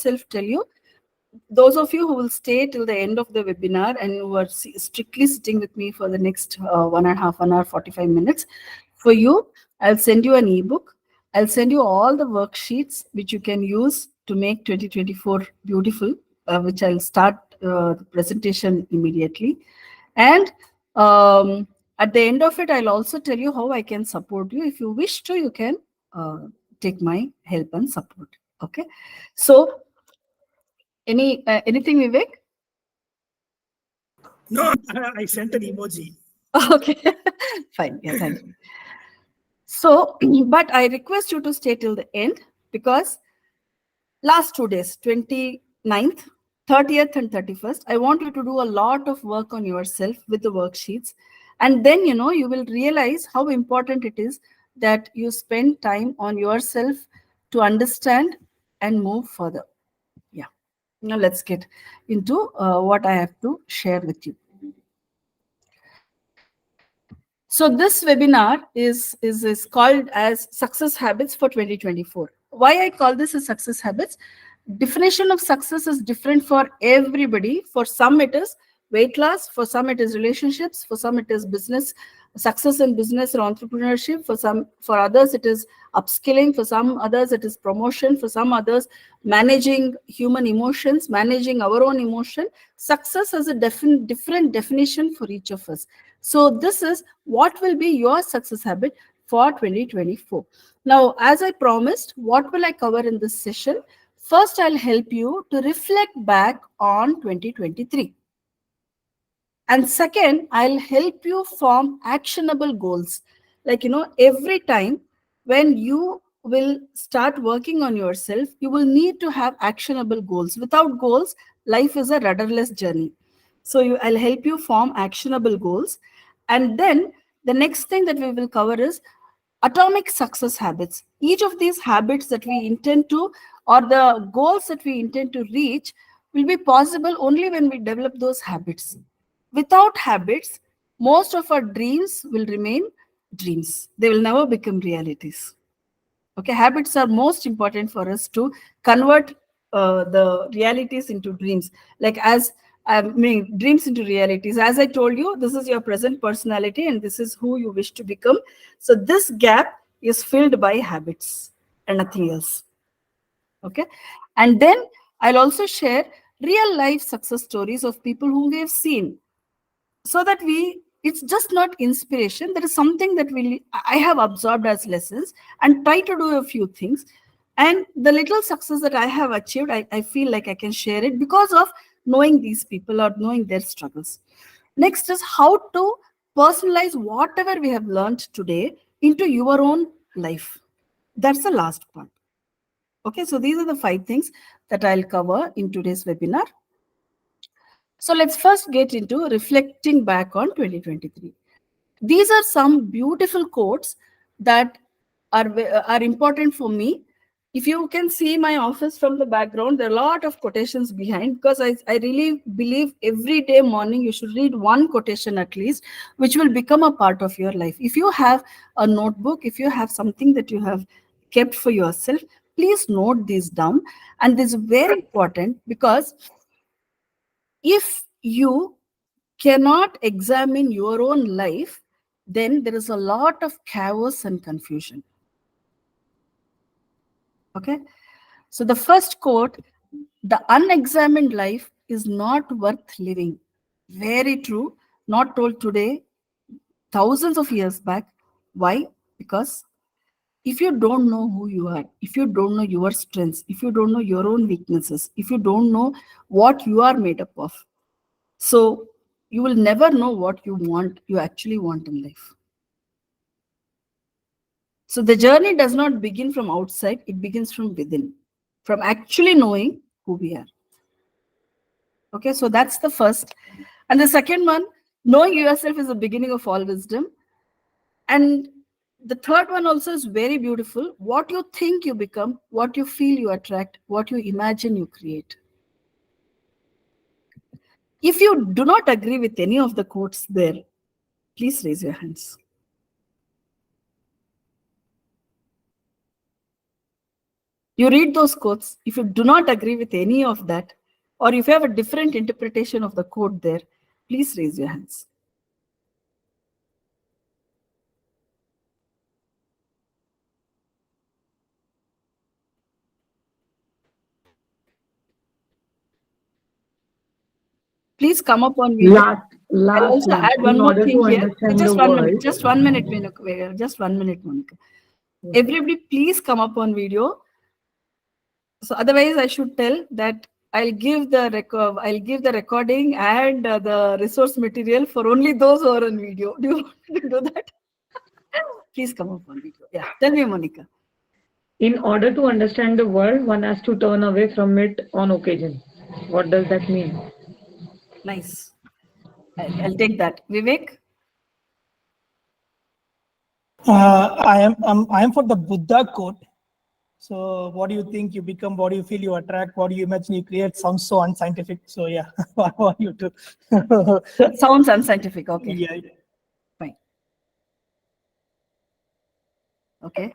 myself tell you, those of you who will stay till the end of the webinar and who are strictly sitting with me for the next 1.5 hour, 45 minutes, for you, I'll send you an ebook. I'll send you all the worksheets which you can use to make 2024 beautiful, which I'll start the presentation immediately. And at the end of it, I'll also tell you how I can support you. If you wish to, you can take my help and support. Okay. So anything, Vivek? No, I sent an emoji. Okay. Fine. Yeah, thank you. So, but I request you to stay till the end, because last 2 days, 29th, 30th and 31st, I want you to do a lot of work on yourself with the worksheets. And then, you will realize how important it is that you spend time on yourself to understand and move further. Yeah. Now let's get into what I have to share with you. So this webinar is called as Success Habits for 2024. Why I call this as Success Habits? Definition of success is different for everybody. For some it is weight loss, for some it is relationships, for some it is business, success in business or entrepreneurship, for others it is upskilling, for some others it is promotion, for some others managing human emotions, managing our own emotion. Success has a different definition for each of us. So this is what will be your success habit for 2024. Now, as I promised, what will I cover in this session? First, I'll help you to reflect back on 2023. And second, I'll help you form actionable goals. Like, every time when you will start working on yourself, you will need to have actionable goals. Without goals, life is a rudderless journey. So I'll help you form actionable goals. And then the next thing that we will cover is atomic success habits. Each of these habits that we intend to, or the goals that we intend to reach, will be possible only when we develop those habits. Without habits, most of our dreams will remain dreams. They will never become realities. Okay, habits are most important for us to convert the realities into dreams. Like dreams into realities. As I told you, this is your present personality and this is who you wish to become. So this gap is filled by habits and nothing else. Okay, and then I'll also share real life success stories of people whom we have seen, so that it's just not inspiration. There is something that I have absorbed as lessons and try to do a few things. And the little success that I have achieved, I feel like I can share it because of knowing these people or knowing their struggles. Next is how to personalize whatever we have learned today into your own life. That's the last part. Okay, so these are the 5 things that I'll cover in today's webinar. So let's first get into reflecting back on 2023. These are some beautiful quotes that are important for me. If you can see my office from the background, there are a lot of quotations behind, because I really believe every day morning you should read one quotation at least, which will become a part of your life. If you have a notebook, if you have something that you have kept for yourself, please note these down. And this is very important, because if you cannot examine your own life, then there is a lot of chaos and confusion. Okay. So the first quote, the unexamined life is not worth living. Very true. Not told today, thousands of years back. Why? Because if you don't know who you are, if you don't know your strengths, if you don't know your own weaknesses, if you don't know what you are made up of, so you will never know what you actually want in life. So the journey does not begin from outside, it begins from within, from actually knowing who we are. Okay, so that's the first. And the second one, knowing yourself is the beginning of all wisdom. And the third one also is very beautiful. What you think you become, what you feel you attract, what you imagine you create. If you do not agree with any of the quotes there, please raise your hands. You read those quotes. If you do not agree with any of that, or if you have a different interpretation of the quote there, please raise your hands. Please come up on video. I'll Last also one. add one In more order thing to here. understand the Just 1 minute. world, Just 1 minute, Monica. Just 1 minute, Monica. Everybody, please come up on video. So otherwise, I should tell that I'll give the recording and the resource material for only those who are on video. Do you want to do that? Please come up on video. Yeah. Tell me, Monica. in order to understand the world, one has to turn away from it on occasion. What does that mean? Nice. I'll take that. Vivek? I am for the Buddha quote. So what do you think? You become. What do you feel? You attract. What do you imagine? You create. Sounds so unscientific. So yeah, what want you to? Sounds unscientific. Okay. Yeah. Fine. Okay.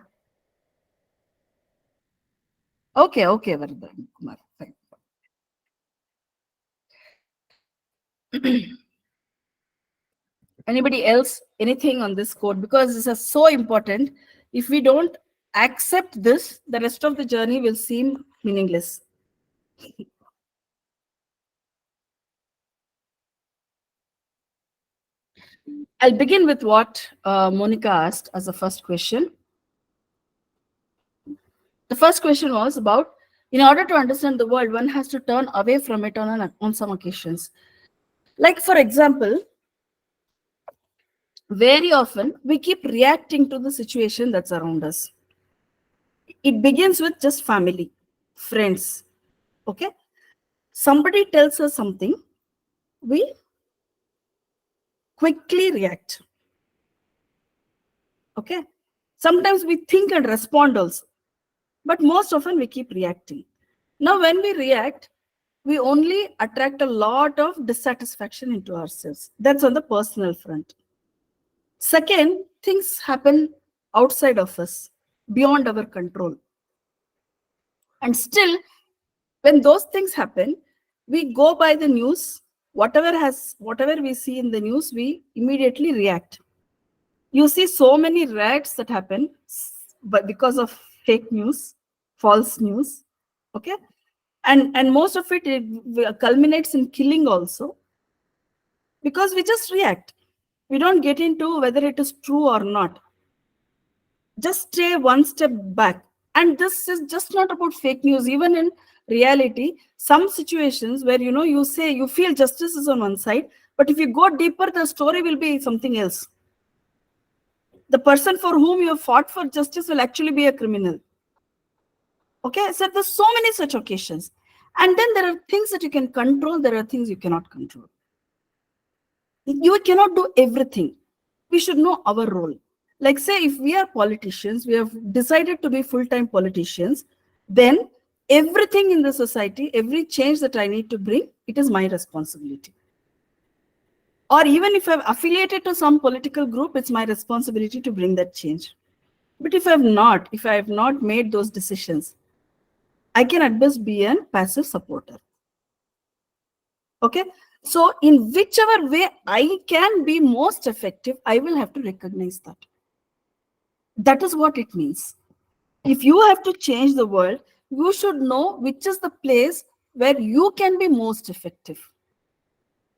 Okay. Okay, Vardhan Kumar. Fine. Anybody else? Anything on this quote? Because this is so important. If we don't accept this, the rest of the journey will seem meaningless. I'll begin with what Monica asked as the first question. The first question was about, in order to understand the world, one has to turn away from it on some occasions. Like, for example, very often we keep reacting to the situation that's around us. It begins with just family, friends. Okay. Somebody tells us something, we quickly react. Okay. Sometimes we think and respond also, but most often we keep reacting. Now, when we react, we only attract a lot of dissatisfaction into ourselves. That's on the personal front. Second, things happen outside of us, beyond our control. And still, when those things happen, we go by the news. Whatever we see in the news, we immediately react. You see so many riots that happen, but because of fake news, false news. Okay. And most of it culminates in killing also, because we just react. We don't get into whether it is true or not. Just stay one step back. And this is just not about fake news. Even in reality, some situations where you say you feel justice is on one side, but if you go deeper, the story will be something else. The person for whom you have fought for justice will actually be a criminal. Okay, so there's so many such occasions. And then there are things that you can control, there are things you cannot control. You cannot do everything. We should know our role. Like, say, if we are politicians, we have decided to be full-time politicians, then everything in the society, every change that I need to bring, it is my responsibility. Or even if I'm affiliated to some political group, it's my responsibility to bring that change. But if I have not made those decisions, I can at best be a passive supporter. Okay. So in whichever way I can be most effective, I will have to recognize that. That is what it means. If you have to change the world, you should know which is the place where you can be most effective.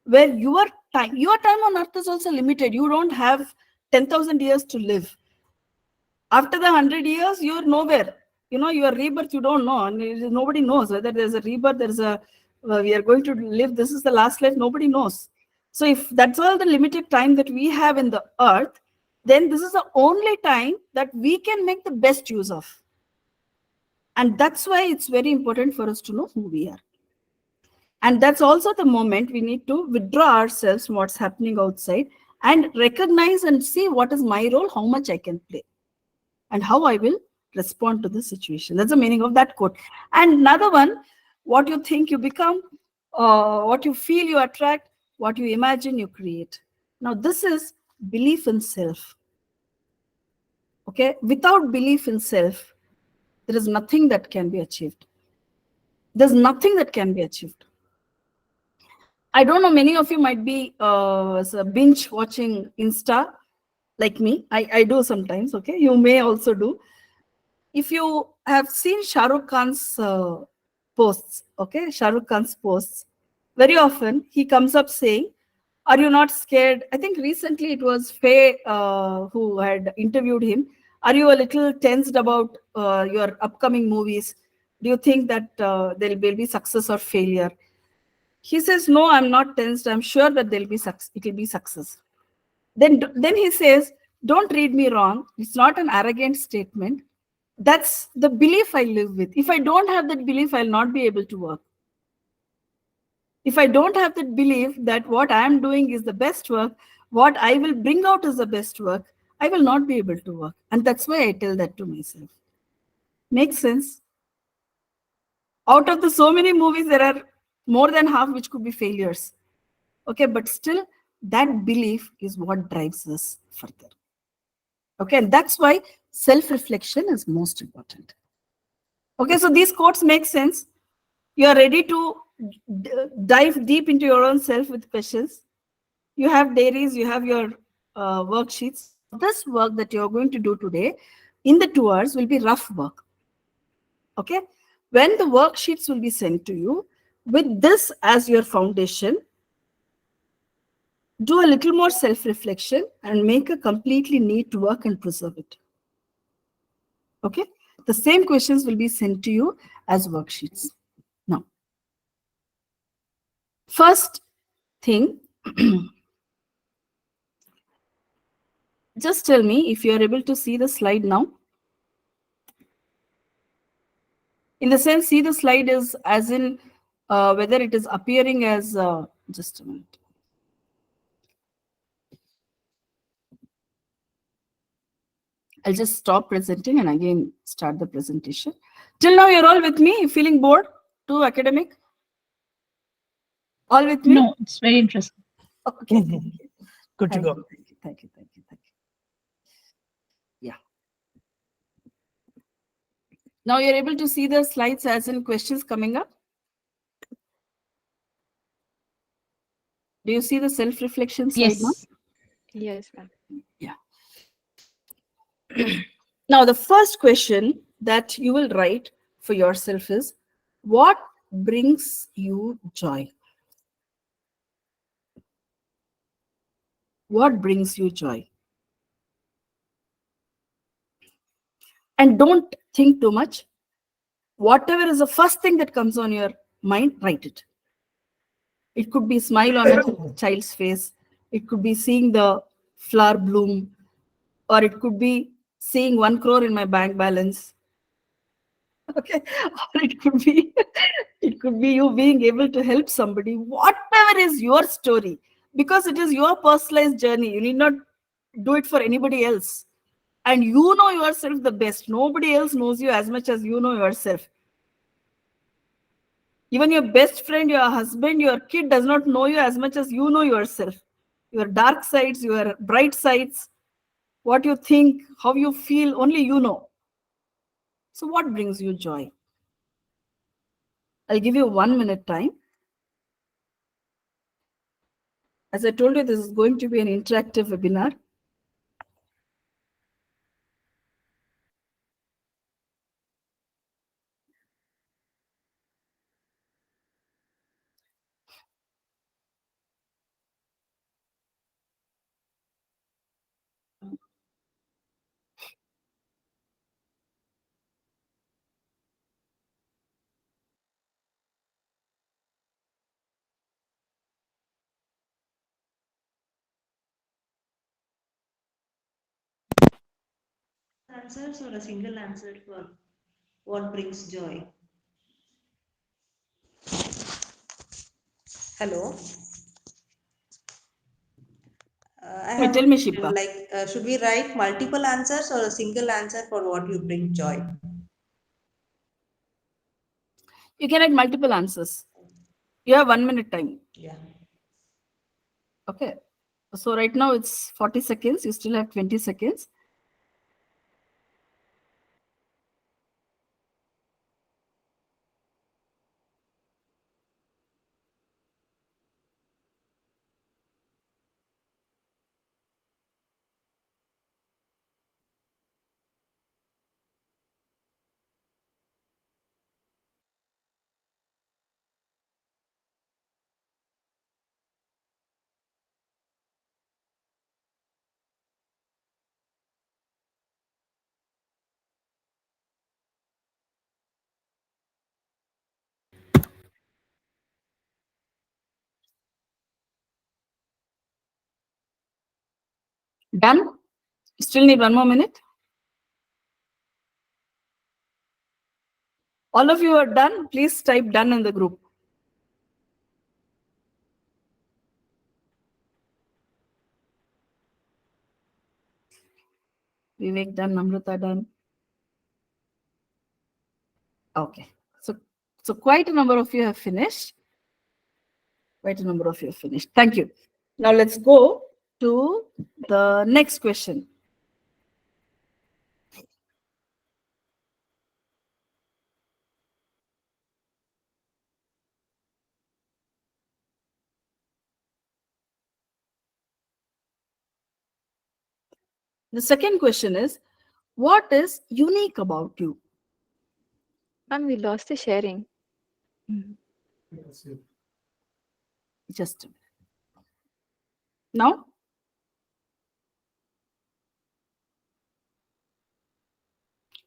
Where your time on earth is also limited. You don't have 10,000 years to live. After the 100 years, you're nowhere. Your rebirth, you don't know. And nobody knows whether there's a rebirth, we are going to live, this is the last life, nobody knows. So if that's all the limited time that we have in the earth, then this is the only time that we can make the best use of. And that's why it's very important for us to know who we are. And that's also the moment we need to withdraw ourselves from what's happening outside and recognize and see what is my role, how much I can play, and how I will respond to the situation. That's the meaning of that quote. And another one, what you think you become, what you feel you attract, what you imagine you create. Now, this is belief in self. Okay, without belief in self, There is nothing that can be achieved. There's nothing that can be achieved. I don't know, many of you might be binge watching Insta like me. I do sometimes, okay? You may also do. If you have seen Shah Rukh Khan's posts, okay? Shah Rukh Khan's posts, very often he comes up saying, are you not scared? I think recently it was Faye who had interviewed him. Are you a little tensed about your upcoming movies? Do you think that there will be success or failure? He says, no, I'm not tensed. I'm sure that there'll be success. It will be success. Then he says, don't read me wrong. It's not an arrogant statement. That's the belief I live with. If I don't have that belief, I'll not be able to work. If I don't have that belief that what I am doing is the best work, what I will bring out is the best work, I will not be able to work. And that's why I tell that to myself. Makes sense? Out of the so many movies, there are more than half which could be failures. Okay, but still, that belief is what drives us further. Okay, and that's why self-reflection is most important. Okay, so these quotes make sense. You are ready to dive deep into your own self with questions. You have diaries, you have your worksheets. Now, this work that you're going to do today in the 2 hours will be rough work. Okay, when the worksheets will be sent to you, with this as your foundation, do a little more self-reflection and make a completely neat work and preserve it. Okay, the same questions will be sent to you as worksheets. Now, first thing, just tell me if you are able to see the slide now. In the sense, see the slide is as in whether it is appearing as, just a minute. I'll just stop presenting and again start the presentation. Till now, you're all with me? Feeling bored? Too academic? All with me? No, it's very interesting. Okay. Good to go. Thank you. Yeah. Now you're able to see the slides as in questions coming up. Do you see the self-reflection slide now? Yes. Yes, ma'am. Yeah. Now, the first question that you will write for yourself is, what brings you joy? What brings you joy? And don't think too much. Whatever is the first thing that comes on your mind, write it. It could be smile on a child's face. It could be seeing the flower bloom, or it could be seeing 1 crore in my bank balance. Okay, or it could be you being able to help somebody. Whatever is your story, because it is your personalized journey. You need not do it for anybody else. And you know yourself the best. Nobody else knows you as much as you know yourself. Even your best friend, your husband, your kid does not know you as much as you know yourself. Your dark sides, your bright sides, what you think, how you feel, only you know. So what brings you joy? I'll give you 1 minute time. As I told you, this is going to be an interactive webinar. Answers or a single answer for what brings joy? Hello. I have Tell a me, question Shipa. like, should we write multiple answers or a single answer for what you bring joy? You can write multiple answers. You have 1 minute time. Yeah. Okay. So right now it's 40 seconds. You still have 20 seconds. Done? Still need 1 more minute? All of you are done? Please type done in the group. Vivek done, Namrata done. Okay. So quite a number of you have finished. Quite a number of you have finished. Thank you. Now let's go to the next question. The second question is, what is unique about you? And we lost the sharing. Just a minute. Now,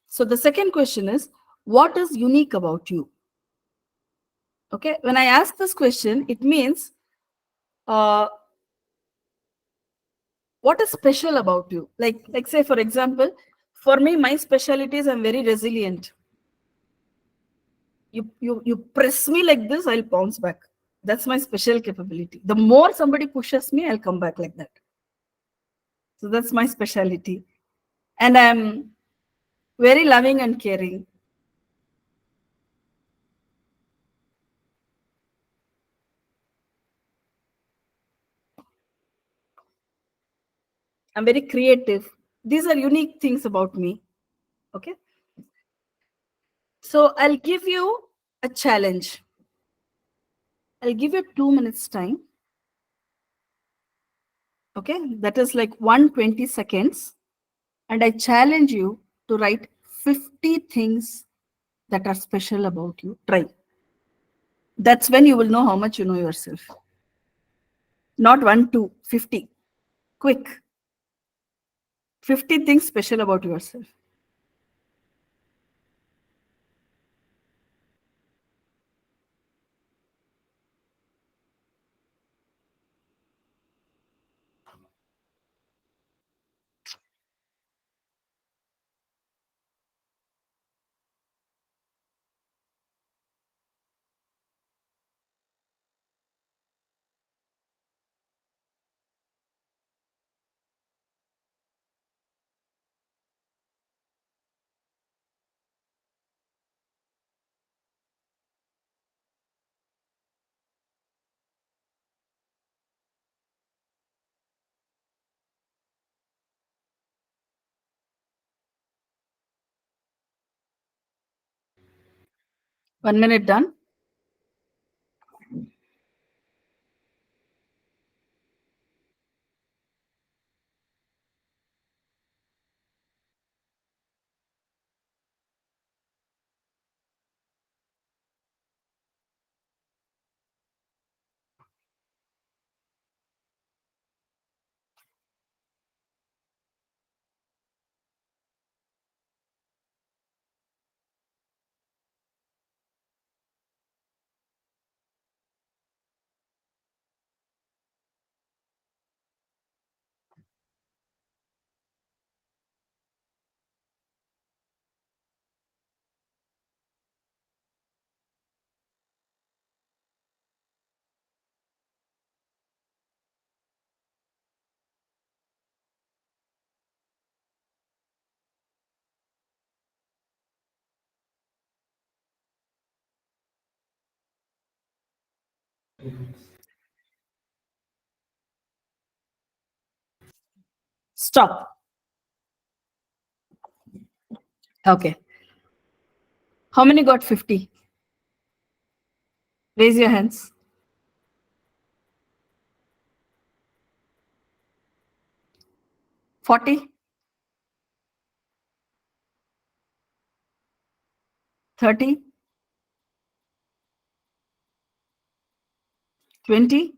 so the second question is, what is unique about you? Okay, when I ask this question, it means what is special about you? Like say, for example, for me, my specialty is I'm very resilient. You press me like this, I'll bounce back. That's my special capability. The more somebody pushes me, I'll come back like that. So that's my specialty. And I'm very loving and caring. I'm very creative. These are unique things about me. Okay. So I'll give you a challenge. I'll give you 2 minutes time. Okay. That is like 120 seconds. And I challenge you to write 50 things that are special about you. Try. That's when you will know how much you know yourself. Not 1, 2, 50. Quick. 50 things special about yourself. One minute done. Stop. Okay. How many got 50? Raise your hands. 40? 30? 20?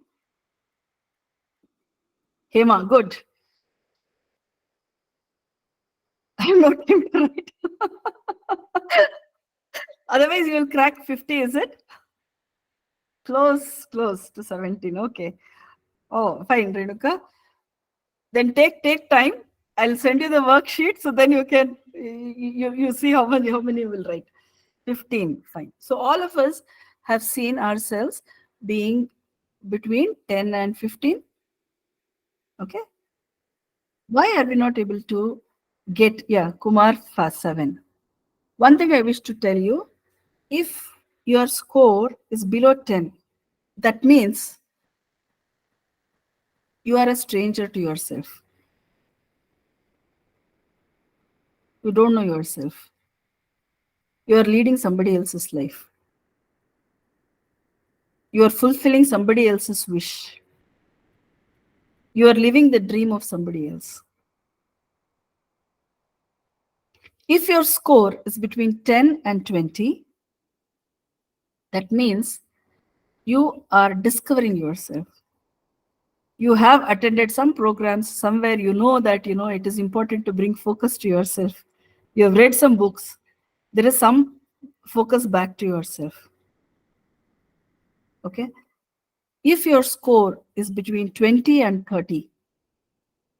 Hema, good. I'm not able to write. Otherwise, you will crack 50, is it? Close to 17. Okay. Oh, fine, Renuka. Then take time. I'll send you the worksheet so then you can you see how many you will write. 15, fine. So all of us have seen ourselves being between 10 and 15. Okay. Why are we not able to get, yeah, Kumar fast 7. One thing I wish to tell you, if your score is below 10, that means you are a stranger to yourself. You don't know yourself. You are leading somebody else's life. You are fulfilling somebody else's wish. You are living the dream of somebody else. If your score is between 10 and 20, that means you are discovering yourself. You have attended some programs somewhere, you know that it is important to bring focus to yourself. You have read some books. There is some focus back to yourself. Okay. If your score is between 20 and 30,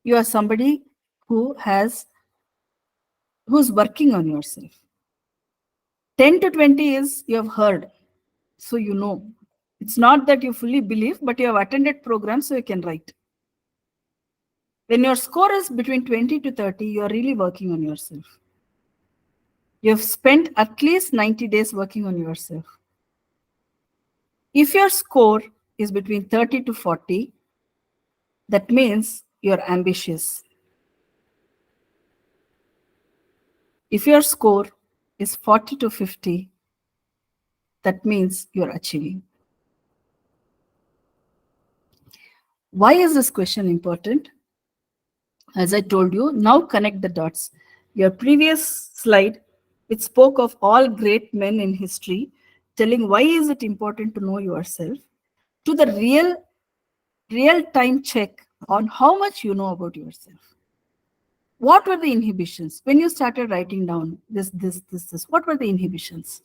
you are somebody who's working on yourself. 10 to 20 is you have heard, so you know. It's not that you fully believe, but you have attended programs, so you can write. When your score is between 20 to 30, you are really working on yourself. You have spent at least 90 days working on yourself. If your score is between 30 to 40, that means you're ambitious. If your score is 40 to 50, that means you're achieving. Why is this question important? As I told you, now connect the dots. Your previous slide, which spoke of all great men in history, telling why is it important to know yourself, to the real time check on how much you know about yourself. What were the inhibitions when you started writing down this? What were the inhibitions?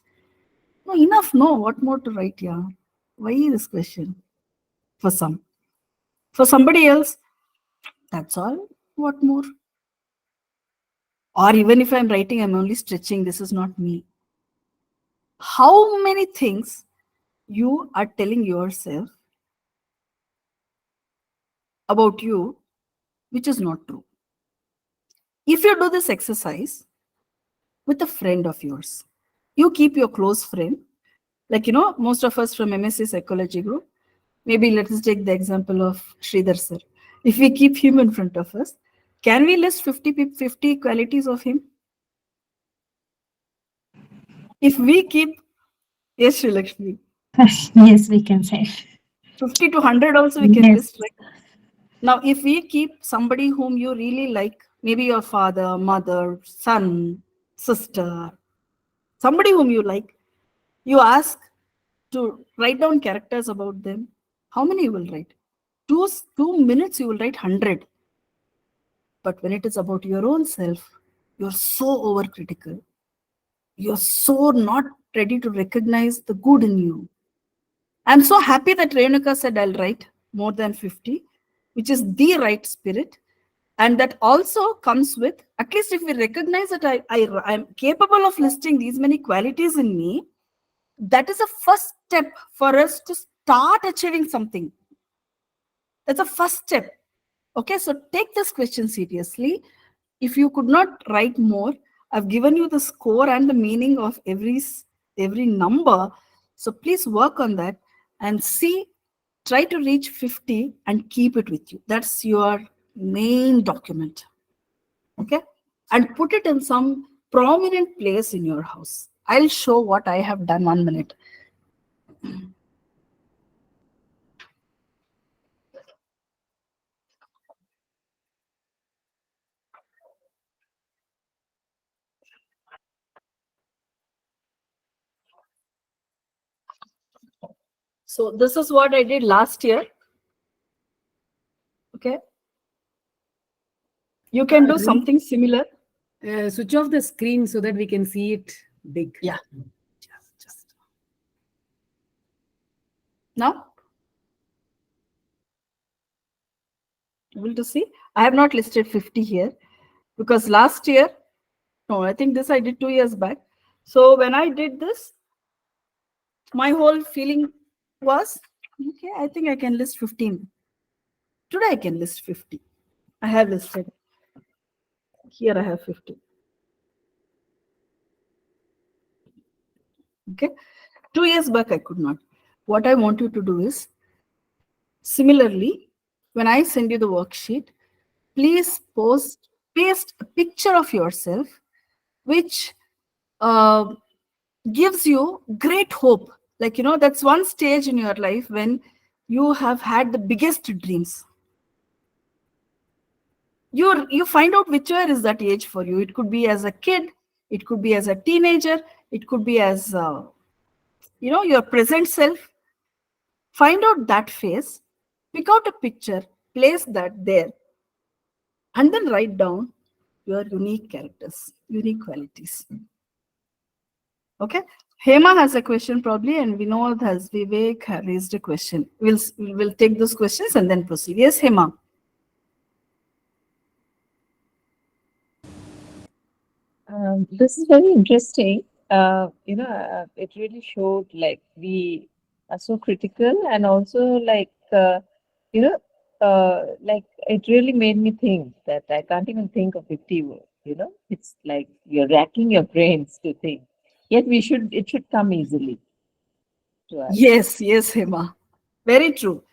No, enough. No, what more to write? Yeah. Why this question? For some, for somebody else, that's all. What more? Or even if I'm writing, I'm only stretching. This is not me. How many things you are telling yourself about you, which is not true? If you do this exercise with a friend of yours, you keep your close friend, like, most of us from MSc Psychology group, maybe let us take the example of Sridhar sir. If we keep him in front of us, can we list 50 qualities of him? If we keep, yes, Sri Lakshmi, Yes, we can say. 50 to 100 also we can Yes. list, right? Now, if we keep somebody whom you really like, maybe your father, mother, son, sister, somebody whom you like, you ask to write down characters about them, how many you will write? 2 minutes you will write 100. But when it is about your own self, you're so overcritical. You're so not ready to recognize the good in you. I'm so happy that Renuka said I'll write more than 50, which is the right spirit. And that also comes with, at least if we recognize that I'm capable of listing these many qualities in me, that is a first step for us to start achieving something. That's a first step. Okay, so take this question seriously. If you could not write more, I've given you the score and the meaning of every number. So please work on that and see, try to reach 50 and keep it with you. That's your main document. Okay, and put it in some prominent place in your house. I'll show what I have done. 1 minute. So this is what I did last year. Okay, you can do something similar. Switch off the screen so that we can see it big. Yeah. Just. Now. able to see. I have not listed 50 here because last year, no, I think this I did 2 years back. So when I did this, my whole feeling was, okay, I think I can list 15. Today I can list 50. I have listed. Here I have 50. Okay. 2 years back, I could not. What I want you to do is, similarly, when I send you the worksheet, please paste a picture of yourself, which gives you great hope. Like, that's one stage in your life when you have had the biggest dreams. You find out whichever is that age for you. It could be as a kid, it could be as a teenager, it could be as your present self. Find out that phase, pick out a picture, place that there, and then write down your unique characters, unique qualities. Okay. Hema has a question probably, and Vivek has raised a question. We'll take those questions and then proceed. Yes, Hema. This is very interesting. It really showed like we are so critical, and also like it really made me think that I can't even think of 50 words. It's like you're racking your brains to think. Yet it should come easily to us. Yes, Hema. Very true.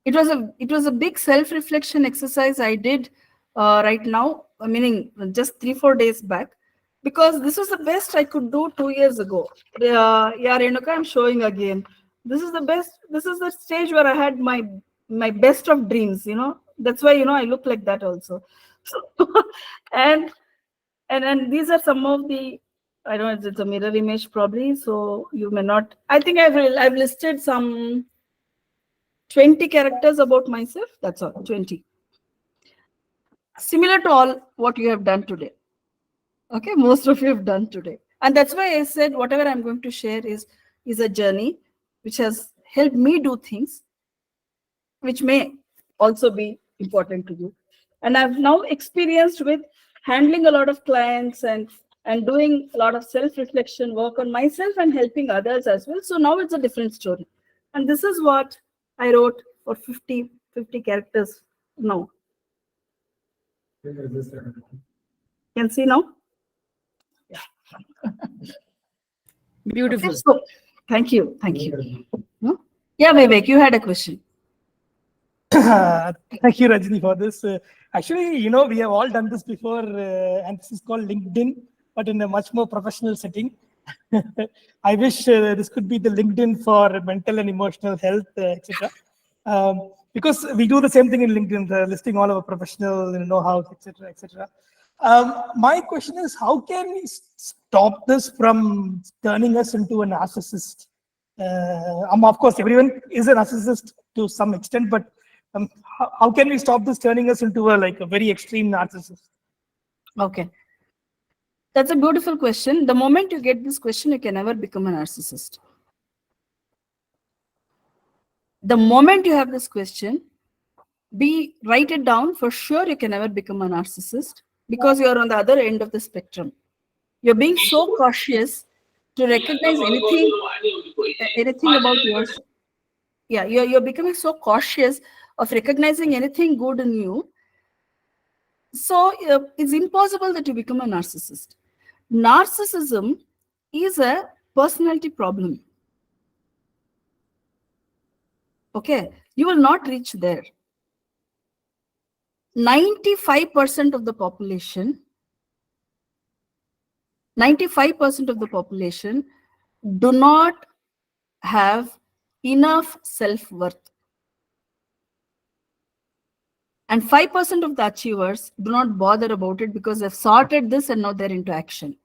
It was a big self-reflection exercise I did right now, meaning just 3-4 days back, because this was the best I could do 2 years ago. Yeah, Renuka, I'm showing again. This is the best. This is the stage where I had my best of dreams. That's why I look like that also. So, and these are some of the, I don't know, it's a mirror image probably, so you may not. I think I've listed some 20 characters about myself. That's all, 20. Similar to all what you have done today. Okay, most of you have done today. And that's why I said whatever I'm going to share is a journey which has helped me do things which may also be important to you. And I've now experienced with handling a lot of clients and doing a lot of self-reflection work on myself and helping others as well. So now it's a different story. And this is what I wrote for 50 characters now. Can see now? Beautiful. Okay, so, thank you. Hmm? Yeah, Vivek, you had a question. Thank you, Rajani, for this. Actually, we have all done this before, and this is called LinkedIn, but in a much more professional setting. I wish this could be the LinkedIn for mental and emotional health, etc. Because we do the same thing in LinkedIn, listing all our professional know-how, etc., etc. My question is, how can we stop this from turning us into a narcissist? Of course, everyone is a narcissist to some extent, but how can we stop this turning us into a very extreme narcissist? Okay. That's a beautiful question. The moment you get this question, you can never become a narcissist. The moment you have this question, write it down. For sure, you can never become a narcissist because you're on the other end of the spectrum. You're being so cautious to recognize anything about yourself. Yeah, you're becoming so cautious of recognizing anything good in you. So it's impossible that you become a narcissist. Narcissism is a personality problem. Okay, you will not reach there. 95% of the population, 95% of the population do not have enough self-worth. And 5% of the achievers do not bother about it because they've sorted this and now they're into action.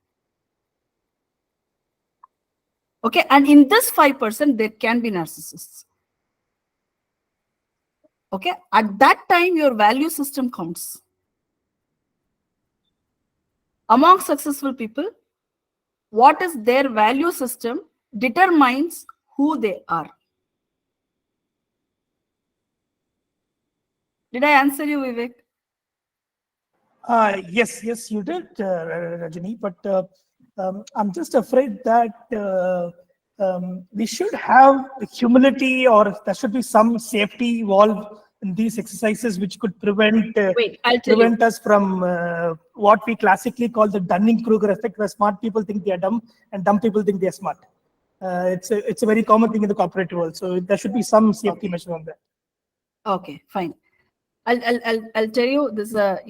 Okay, and in this 5%, there can be narcissists. Okay, at that time, your value system counts. Among successful people, what is their value system determines who they are. Did I answer you, Vivek? Yes, you did, Rajani, but I'm just afraid that we should have humility, or there should be some safety valve in these exercises which could prevent Wait, I'll tell you. us from what we classically call the Dunning-Kruger effect, where smart people think they are dumb and dumb people think they are smart. It's a very common thing in the corporate world, so there should be some safety measure on that. Okay, fine. I'll tell you this. I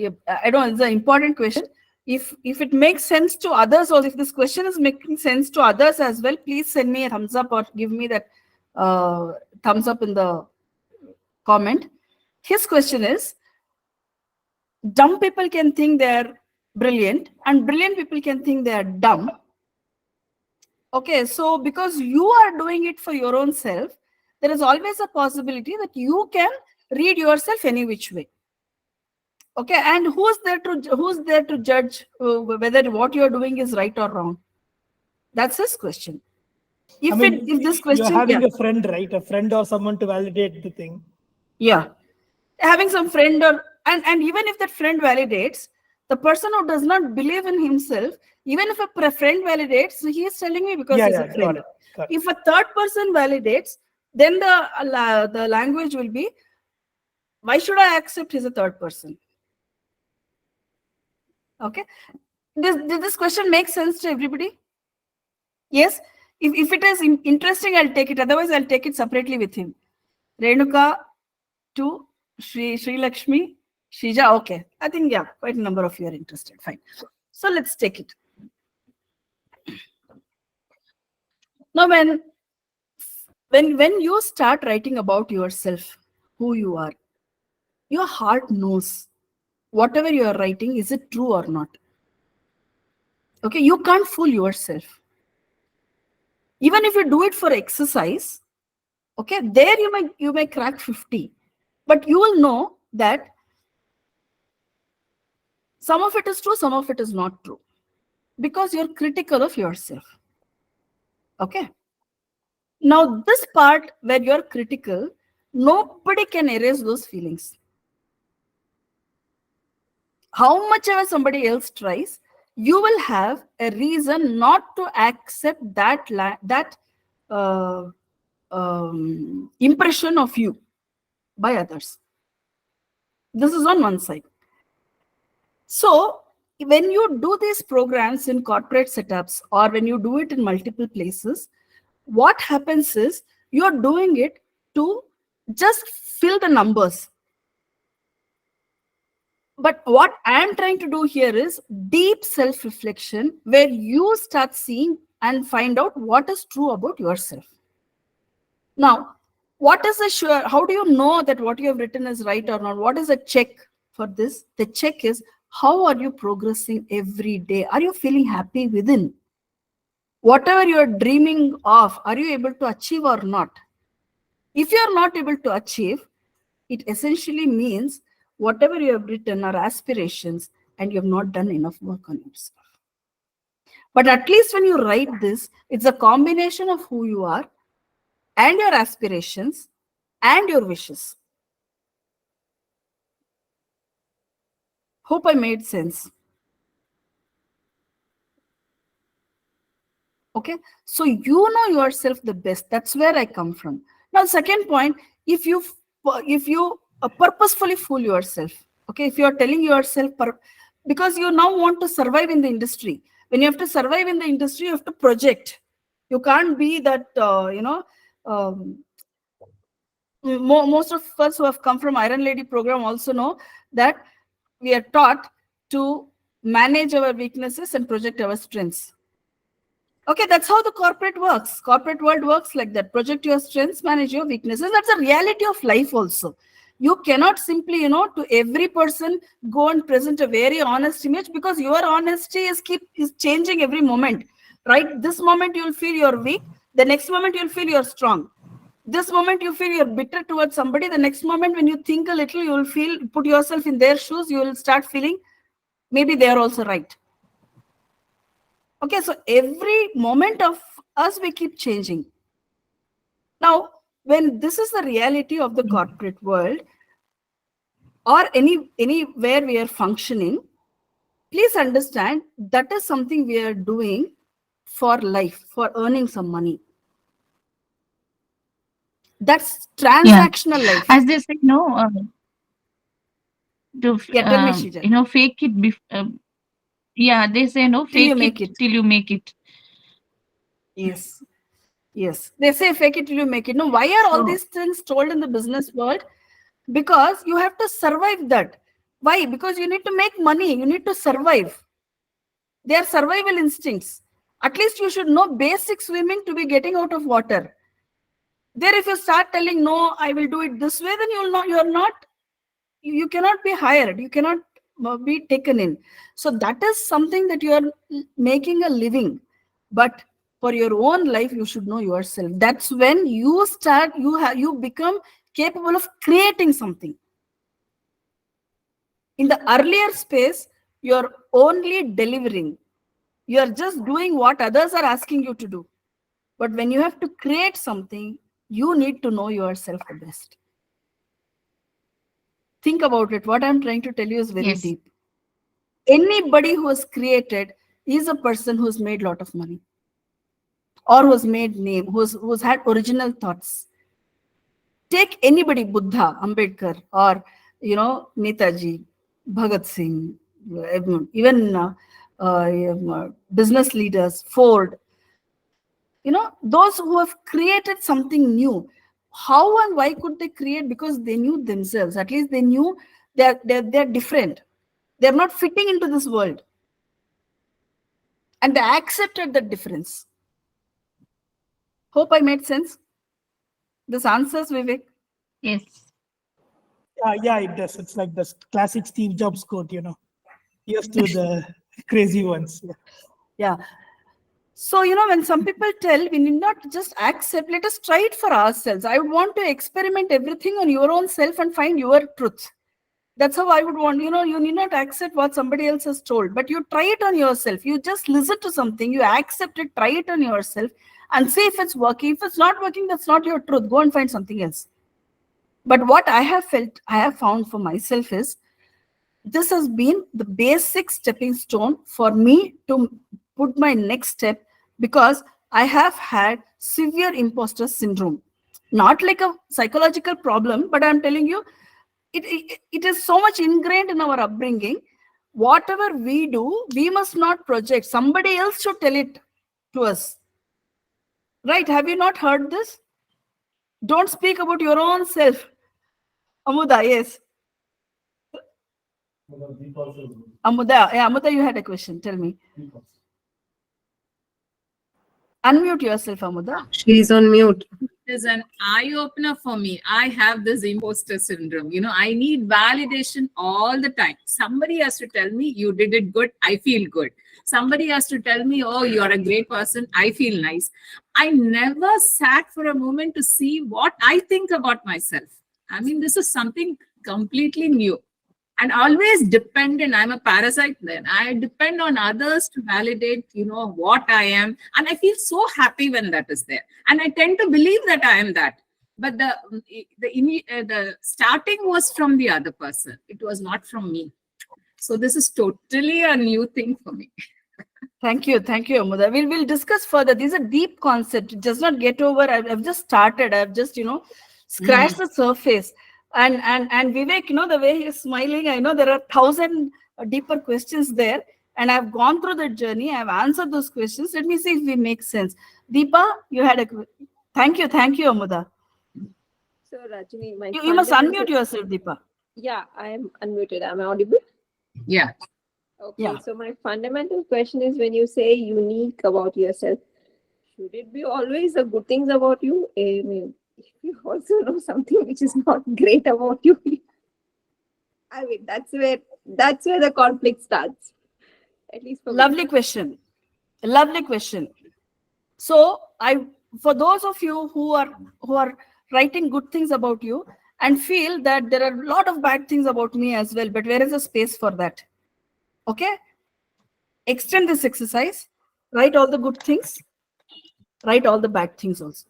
don't know. It's an important question. If it makes sense to others, or if this question is making sense to others as well, please send me a thumbs up or give me that thumbs up in the comment. His question is: dumb people can think they're brilliant, and brilliant people can think they are dumb. Okay, so because you are doing it for your own self, there is always a possibility that you can read yourself any which way. Okay, and who's there to judge whether what you're doing is right or wrong? That's his question. If this question, you're having a friend, right? A friend or someone to validate the thing. Yeah, having some friend, or and even if that friend validates, the person who does not believe in himself, even if a friend validates, he is telling me because he's a friend. Got it. If a third person validates, then the language will be, why should I accept he's a third person? Okay, did this question make sense to everybody? Yes. If it is interesting, I'll take it. Otherwise, I'll take it separately with him. Renuka to Sri Lakshmi, Shija. Okay, I think yeah, quite a number of you are interested. Fine. So let's take it. Now, when you start writing about yourself, who you are, your heart knows whatever you are writing, is it true or not? Okay, you can't fool yourself. Even if you do it for exercise, okay, there you may crack 50, but you will know that some of it is true, some of it is not true, because you're critical of yourself. Okay. Now, this part where you're critical, nobody can erase those feelings. How much ever somebody else tries, you will have a reason not to accept that impression of you by others. This is on one side. So when you do these programs in corporate setups, or when you do it in multiple places, what happens is you're doing it to just fill the numbers. But what I am trying to do here is deep self-reflection, where you start seeing and find out what is true about yourself. Now, what is a sure? How do you know that what you have written is right or not? What is a check for this? The check is, how are you progressing every day? Are you feeling happy within? Whatever you are dreaming of, are you able to achieve or not? If you are not able to achieve, it essentially means whatever you have written are aspirations and you have not done enough work on yourself. But at least when you write this, it's a combination of who you are and your aspirations and your wishes. Hope I made sense. Okay, so you know yourself the best. That's where I come from. Now, second point, if you purposefully fool yourself, okay, if you are telling yourself, because you now want to survive in the industry. When you have to survive in the industry, you have to project. You can't be that, most of us who have come from Iron Lady program also know that we are taught to manage our weaknesses and project our strengths. Okay, that's how the corporate works. Corporate world works like that. Project your strengths, manage your weaknesses. That's the reality of life also. You cannot simply, to every person go and present a very honest image, because your honesty is changing every moment, right? This moment you'll feel you're weak. The next moment you'll feel you're strong. This moment you feel you're bitter towards somebody. The next moment when you think a little, you'll put yourself in their shoes. You will start feeling maybe they're also right. Okay, so every moment of us, we keep changing. Now, when this is the reality of the corporate world, or anywhere we are functioning, please understand that is something we are doing for life, for earning some money. That's transactional life. As they say, no, Yeah, tell me, Srijal. fake it. Yeah, they say no, Till you fake make it it. till you make it. Yes. Yes. They say fake it till you make it. No, why are all So these things told in the business world? Because you have to survive that. Why? Because you need to make money. You need to survive. They are survival instincts. At least you should know basic swimming to be getting out of water. There, if you start telling, no, I will do it this way, then you cannot be hired. You cannot be taken in. So that is something that you are making a living. But for your own life, you should know yourself. That's when you start, you become capable of creating something. In the earlier space, you're only delivering. You're just doing what others are asking you to do. But when you have to create something, you need to know yourself the best. Think about it. What I'm trying to tell you is very yes, deep. Anybody who has created is a person who's made a lot of money, or who's made name, who's had original thoughts. Take anybody, Buddha, Ambedkar, or Netaji, Bhagat Singh, even business leaders, Ford. Those who have created something new. How and why could they create? Because they knew themselves. At least they knew they're different. They're not fitting into this world. And they accepted that difference. Hope I made sense. This answers, Vivek. yes, Yeah, it does. It's like the classic Steve Jobs quote, Here's to the crazy ones. Yeah. Yeah. So, when some people tell, we need not just accept, let us try it for ourselves. I would want to experiment everything on your own self and find your truth. That's how I would want, you need not accept what somebody else has told, but you try it on yourself. You just listen to something, you accept it, try it on yourself and see if it's working. If it's not working, that's not your truth. Go and find something else. But what I have found for myself is, this has been the basic stepping stone for me to put my next step, because I have had severe imposter syndrome. Not like a psychological problem, but I'm telling you, it is so much ingrained in our upbringing. Whatever we do, we must not project. Somebody else should tell it to us. Right? Have you not heard this? Don't speak about your own self. Amuda, yes. Amuda, yeah, Amuda, you had a question. Tell me. Unmute yourself, Amuda. She's on mute. Is an eye opener for me. I have this imposter syndrome. I need validation all the time. Somebody has to tell me you did it good. I feel good. Somebody has to tell me, oh, you're a great person. I feel nice. I never sat for a moment to see what I think about myself. I mean, this is something completely new. And always dependent. I'm a parasite then. I depend on others to validate, what I am. And I feel so happy when that is there. And I tend to believe that I am that. But the starting was from the other person. It was not from me. So this is totally a new thing for me. Thank you, Amuda. We'll discuss further. These are deep concepts. It does not get over. I've just started. I've just scratched the surface. And Vivek, the way he's smiling, I know there are 1,000 deeper questions there. And I've gone through that journey. I've answered those questions. Let me see if we make sense. Deepa, you had a... Thank you, Amuda. So Rajani, my You must unmute yourself, Deepa. Yeah, I am unmuted. Am I audible? Yeah. Okay, Yeah. so my fundamental question is, when you say unique about yourself, should it be always a good things about you? I mean, if you also know something which is not great about you, I mean, that's where the conflict starts. At least for me. Lovely question. So for those of you who are writing good things about you and feel that there are a lot of bad things about me as well, but where is the space for that? Okay, extend this exercise. Write all the good things, write all the bad things also.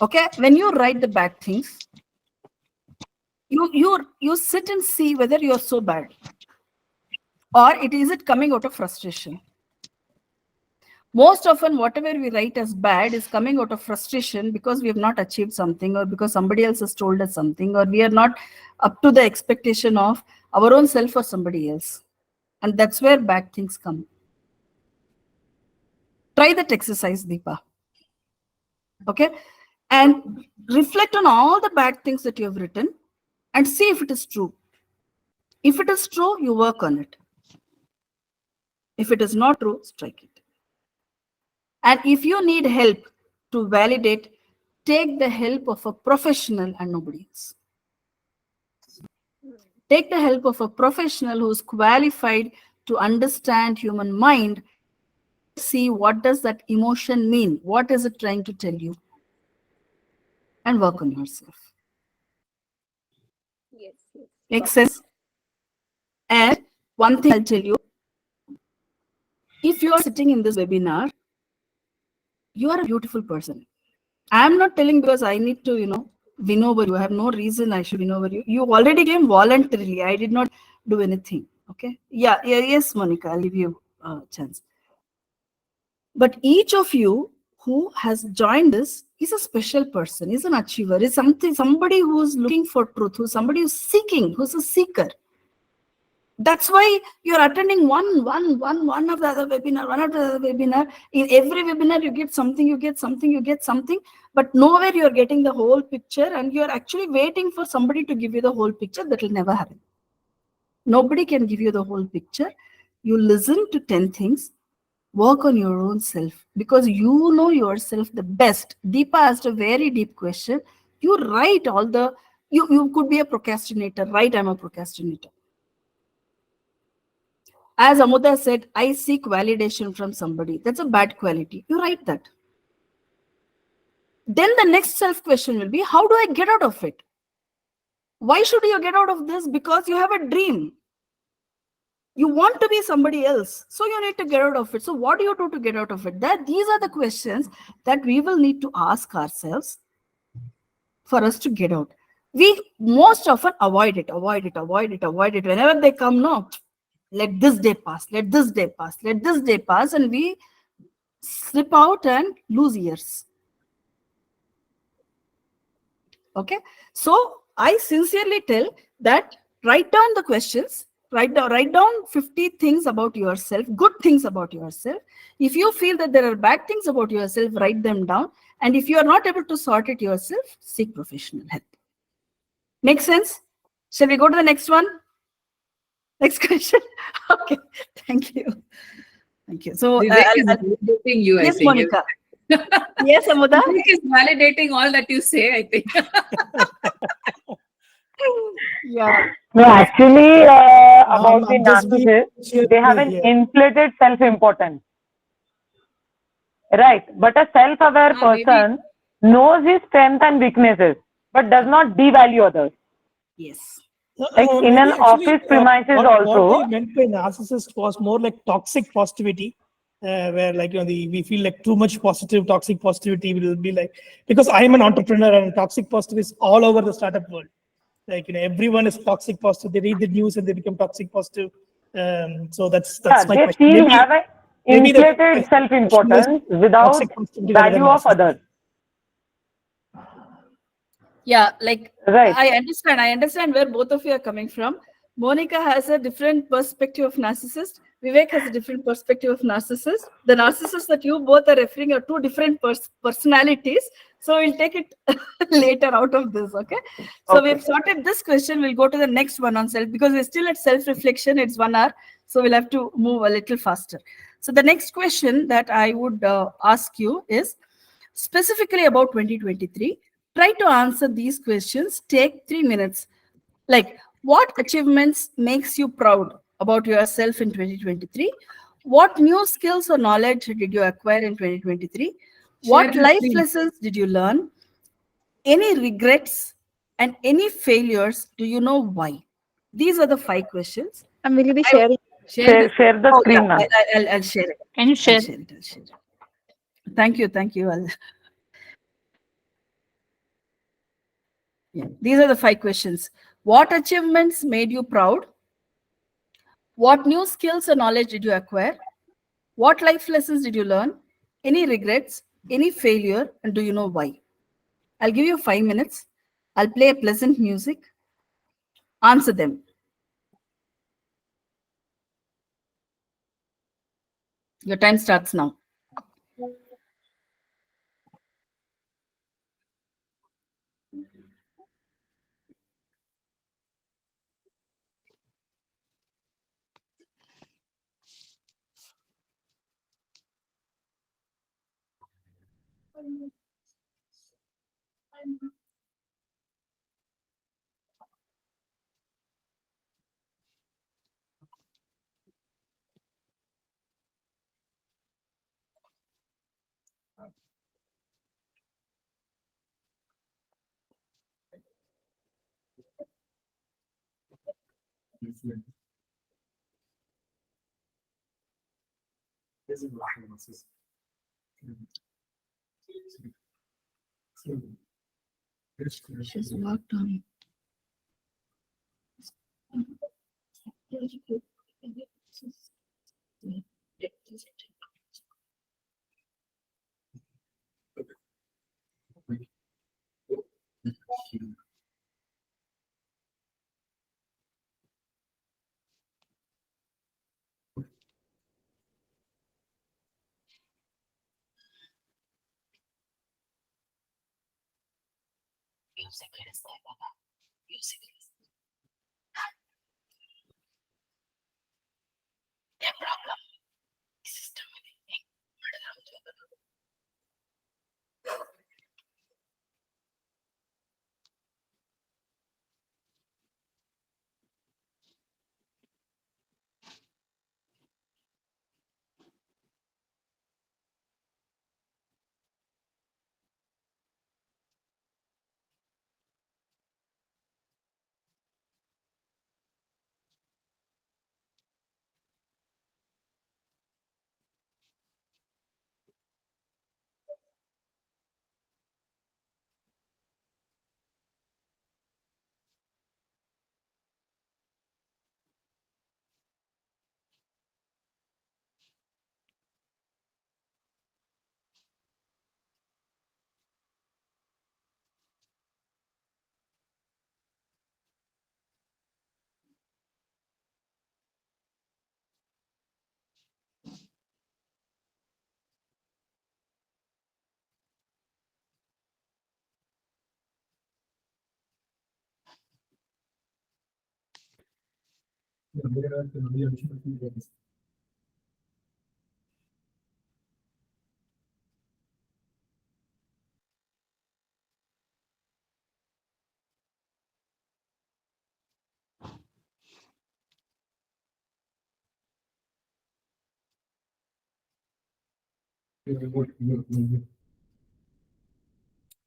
Okay, when you write the bad things, you sit and see whether you're so bad, or it coming out of frustration. Most often, whatever we write as bad is coming out of frustration because we have not achieved something, or because somebody else has told us something, or we are not up to the expectation of our own self or somebody else. And that's where bad things come. Try that exercise, Deepa. Okay? And reflect on all the bad things that you have written and see if it is true. If it is true, you work on it. If it is not true, strike it. And if you need help to validate, take the help of a professional and nobody else. Take the help of a professional who is qualified to understand human mind. See what does that emotion mean? What is it trying to tell you? And work on yourself. Yes. Makes sense? And one thing I'll tell you, if you are sitting in this webinar, you are a beautiful person. I'm not telling because I need to, win over you. I have no reason I should win over you. You already came voluntarily. I did not do anything. Okay. Yes, Monica, I'll give you a chance. But each of you who has joined this is a special person, is an achiever, is somebody who's looking for truth, who's somebody who's seeking, who's a seeker. That's why you're attending one of the other webinar, one of the other webinar. In every webinar, you get something, but nowhere you're getting the whole picture, and you're actually waiting for somebody to give you the whole picture. That will never happen. Nobody can give you the whole picture. You listen to 10 things, work on your own self, because you know yourself the best. Deepa asked a very deep question. You write you could be a procrastinator, right? I'm a procrastinator. As Amuda said, I seek validation from somebody. That's a bad quality. You write that. Then the next self question will be, how do I get out of it? Why should you get out of this? Because you have a dream. You want to be somebody else. So you need to get out of it. So what do you do to get out of it? These are the questions that we will need to ask ourselves for us to get out. We most often avoid it. Whenever they come, no. Let this day pass, let this day pass, and we slip out and lose years. Okay, so I sincerely tell that write down the questions, write down 50 things about yourself, good things about yourself. If you feel that there are bad things about yourself, write them down. And if you are not able to sort it yourself, seek professional help. Make sense? Shall we go to the next one? Next question. Okay, thank you. Thank you. So, Vivek is validating you, yes, I think. Monica. Yes, Amuda. Vivek is validating all that you say, I think. Yeah. No, actually, about the I'm just being narcissist, they have an here. inflated self-importance. Right. But a self-aware person knows his strengths and weaknesses, but does not devalue others. Yes. Like in an office premises also. What they meant by narcissist was more like toxic positivity, where like we feel like too much toxic positivity will be like, because I am an entrepreneur and toxic positive is all over the startup world. Like everyone is toxic positive. They read the news and they become toxic positive. So that's my they question. Still have an inflated self-importance without value of others. Yeah, like right. I understand where both of you are coming from. Monica has a different perspective of narcissist. Vivek has a different perspective of narcissist. The narcissist that you both are referring are two different personalities. So we'll take it later out of this, okay? So we've sorted this question. We'll go to the next one on self, because we're still at self-reflection. It's 1 hour. So we'll have to move a little faster. So the next question that I would ask you is specifically about 2023. Try to answer these questions. Take 3 minutes. Like, what achievements makes you proud about yourself in 2023? What new skills or knowledge did you acquire in 2023? What life lessons did you learn? Any regrets and any failures? Do you know why? These are the 5 questions. And will you be sharing? Share the screen now. I'll share it. Can you share? Thank you. Yeah. These are the 5 questions. What achievements made you proud? What new skills or knowledge did you acquire? What life lessons did you learn? Any regrets? Any failure? And do you know why? I'll give you 5 minutes. I'll play a pleasant music. Answer them. Your time starts now. She's worked on.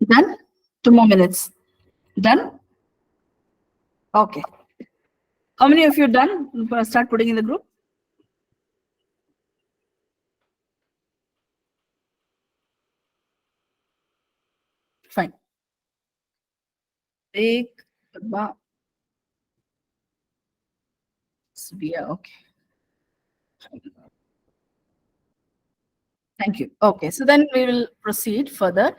Done? 2 more minutes. Done? Okay. How many of you done? Start putting in the group. Fine. Take yeah, okay. Thank you. Okay, so then we will proceed further.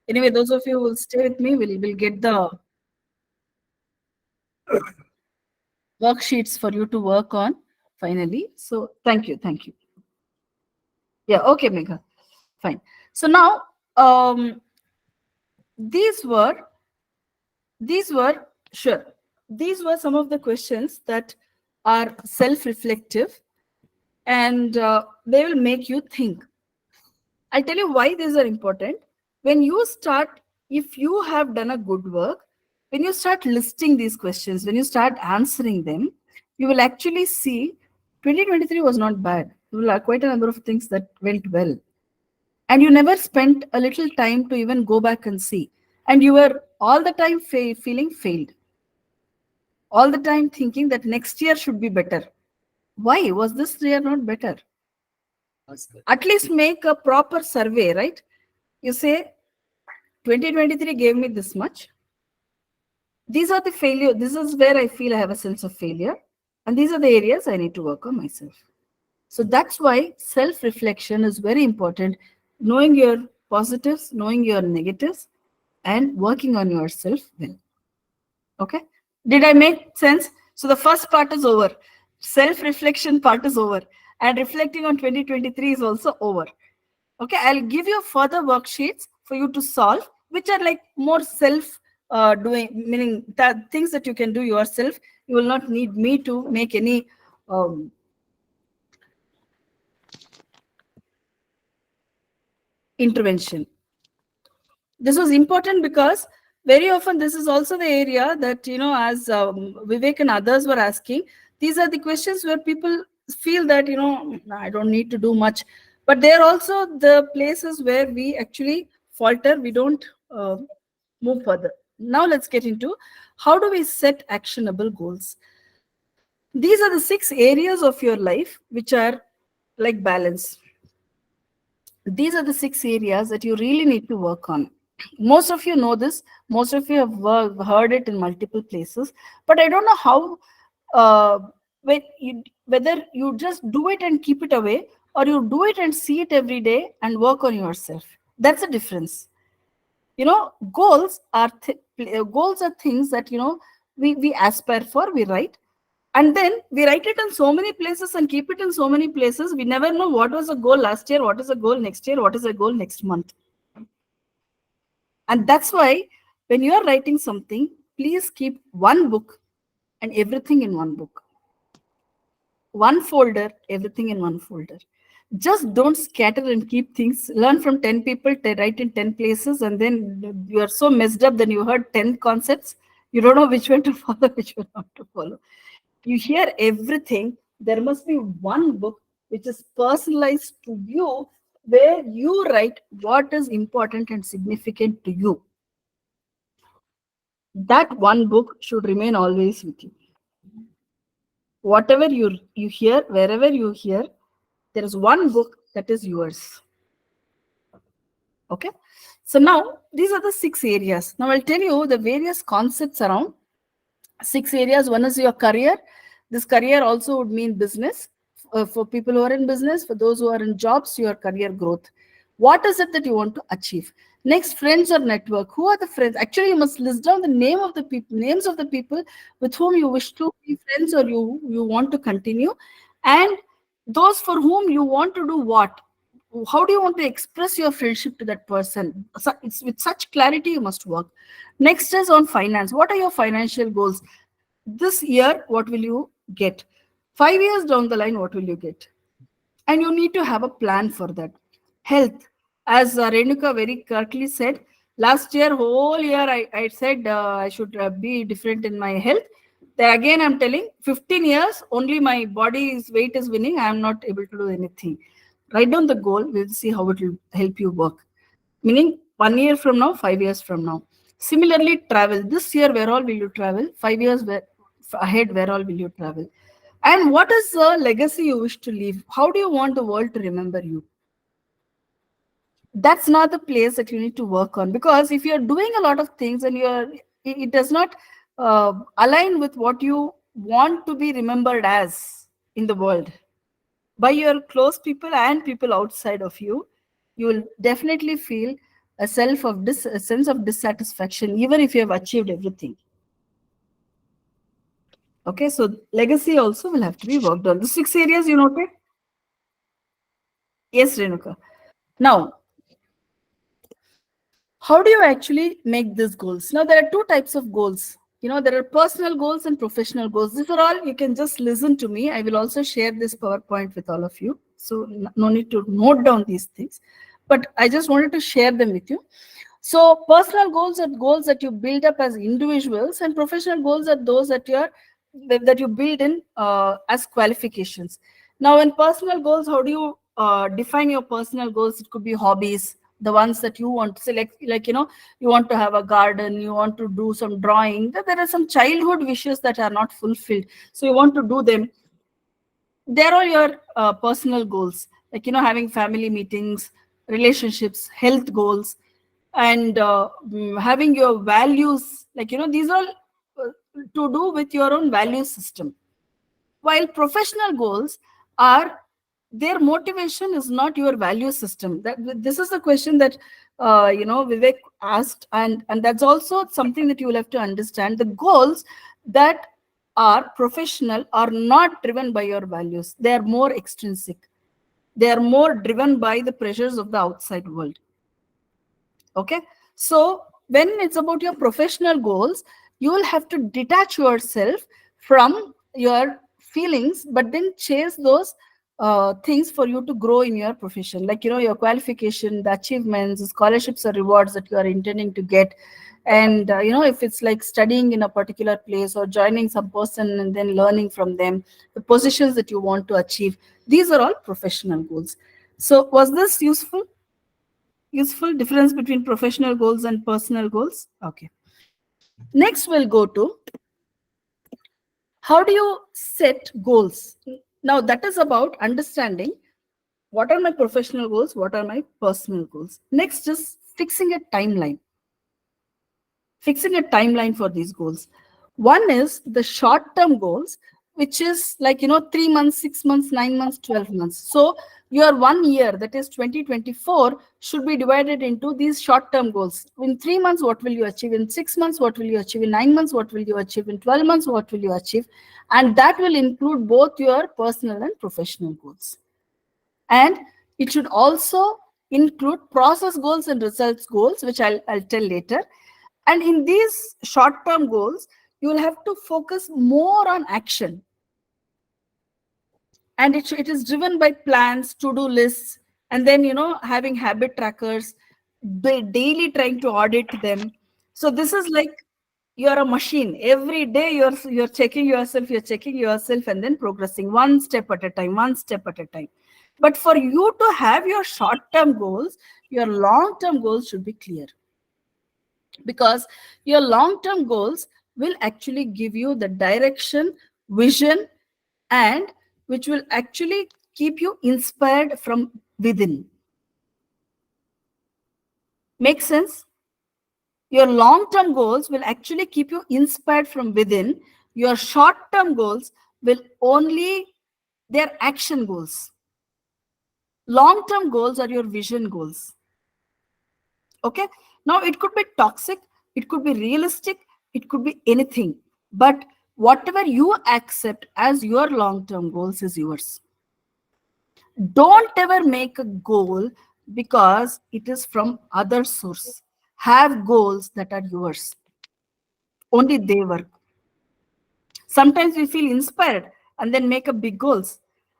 Anyway, those of you who will stay with me, will get the worksheets for you to work on finally. So thank you. Thank you. Yeah, okay, Megha. Fine. So now, these were sure. These were some of the questions that are self-reflective, and they will make you think. I'll tell you why these are important. When you start, if you have done a good work, when you start listing these questions, when you start answering them, you will actually see 2023 was not bad. There were quite a number of things that went well. And you never spent a little time to even go back and see. And you were all the time feeling failed. All the time thinking that next year should be better. Why was this year not better? At least make a proper survey, right? You say 2023 gave me this much. These are the failure. This is where I feel I have a sense of failure. And these are the areas I need to work on myself. So that's why self-reflection is very important. Knowing your positives, knowing your negatives, and working on yourself well. Okay. Did I make sense? So the first part is over. Self-reflection part is over. And reflecting on 2023 is also over. Okay. I'll give you further worksheets for you to solve, which are like more self doing, meaning that things that you can do yourself. You will not need me to make any intervention. This was important because very often this is also the area that, as Vivek and others were asking, these are the questions where people feel that, I don't need to do much. But they're also the places where we actually falter, we don't move further. Now let's get into how do we set actionable goals. These are the 6 areas of your life which are like balance. These are the 6 areas that you really need to work on. Most of you know this. Most of you have heard it in multiple places. But I don't know how, whether you just do it and keep it away, or you do it and see it every day and work on yourself. That's the difference. Goals are things that, we aspire for, we write. And then we write it in so many places and keep it in so many places. We never know what was the goal last year, what is the goal next year, what is the goal next month. And that's why when you are writing something, please keep one book and everything in one book. One folder, everything in one folder. Just don't scatter and keep things. Learn from 10 people, write in 10 places, and then you are so messed up, then you heard 10 concepts. You don't know which one to follow, which one not to follow. You hear everything. There must be one book which is personalized to you, where you write what is important and significant to you. That one book should remain always with you. Whatever you hear, wherever you hear, there is one book that is yours. Okay. So now these are the 6 areas. Now I'll tell you the various concepts around 6 areas. One is your career. This career also would mean business. For people who are in business, for those who are in jobs, your career growth. What is it that you want to achieve? Next, friends or network. Who are the friends? Actually, you must list down the names of the people with whom you wish to be friends, or you want to continue, and those for whom you want to do what. How do you want to express your friendship to that person? So it's with such clarity you must work. Next is on finance. What are your financial goals? This year, what will you get? 5 years down the line, what will you get? And you need to have a plan for that. Health, as Renuka very correctly said, last year, whole year, I said I should be different in my health. Then again, I'm telling, 15 years, only my body's weight is winning. I am not able to do anything. Write down the goal. We'll see how it will help you work. Meaning 1 year from now, 5 years from now. Similarly, travel. This year, where all will you travel? 5 years ahead, where all will you travel? And what is the legacy you wish to leave? How do you want the world to remember you? That's not the place that you need to work on, because if you're doing a lot of things and it does not align with what you want to be remembered as in the world by your close people and people outside of you, you will definitely feel a sense of dissatisfaction, even if you have achieved everything. Okay, so legacy also will have to be worked on. The 6 areas you noted? Yes, Renuka. Now, how do you actually make these goals? Now, there are 2 types of goals. There are personal goals and professional goals. These are all, you can just listen to me. I will also share this PowerPoint with all of you. So no need to note down these things, but I just wanted to share them with you. So personal goals are goals that you build up as individuals, and professional goals are those that you build in as qualifications. Now, in personal goals, how do you define your personal goals? It could be hobbies, the ones that you want to select, like you want to have a garden, you want to do some drawing. There are some childhood wishes that are not fulfilled, so you want to do them. They're all your personal goals, like having family meetings, relationships, health goals, and having your values. Like these are all to do with your own value system. While professional goals are, their motivation is not your value system. This is the question that Vivek asked, and that's also something that you will have to understand. The goals that are professional are not driven by your values. They are more extrinsic. They are more driven by the pressures of the outside world. Okay, so when it's about your professional goals, you will have to detach yourself from your feelings, but then chase those things for you to grow in your profession, like your qualification, the achievements, the scholarships or rewards that you are intending to get. And if it's like studying in a particular place or joining some person and then learning from them, the positions that you want to achieve, these are all professional goals. So was this useful difference between professional goals and personal goals? Okay, next we'll go to how do you set goals. Now that is about understanding what are my professional goals, what are my personal goals. Next is fixing a timeline for these goals. One is the short-term goals, which is like 3 months, 6 months, 9 months, 12 months. So your 1 year, that is 2024, should be divided into these short-term goals. In 3 months, what will you achieve? In 6 months, what will you achieve? In 9 months, what will you achieve? In 12 months, what will you achieve? And that will include both your personal and professional goals. And it should also include process goals and results goals, which I'll tell later. And in these short-term goals, you will have to focus more on action. And it is driven by plans, to-do lists, and then, having habit trackers, daily trying to audit them. So this is like you're a machine. Every day you're checking yourself and then progressing one step at a time. But for you to have your short-term goals, your long-term goals should be clear. Because your long-term goals will actually give you the direction, vision, and which will actually keep you inspired from within. Make sense? Your long-term goals will actually keep you inspired from within. Your short-term goals will only, they're action goals. Long-term goals are your vision goals. Okay, now it could be toxic, it could be realistic, it could be anything, but whatever you accept as your long-term goals is yours. Don't ever make a goal because it is from other source. Have goals that are yours. Only they work. Sometimes we feel inspired and then make a big goals.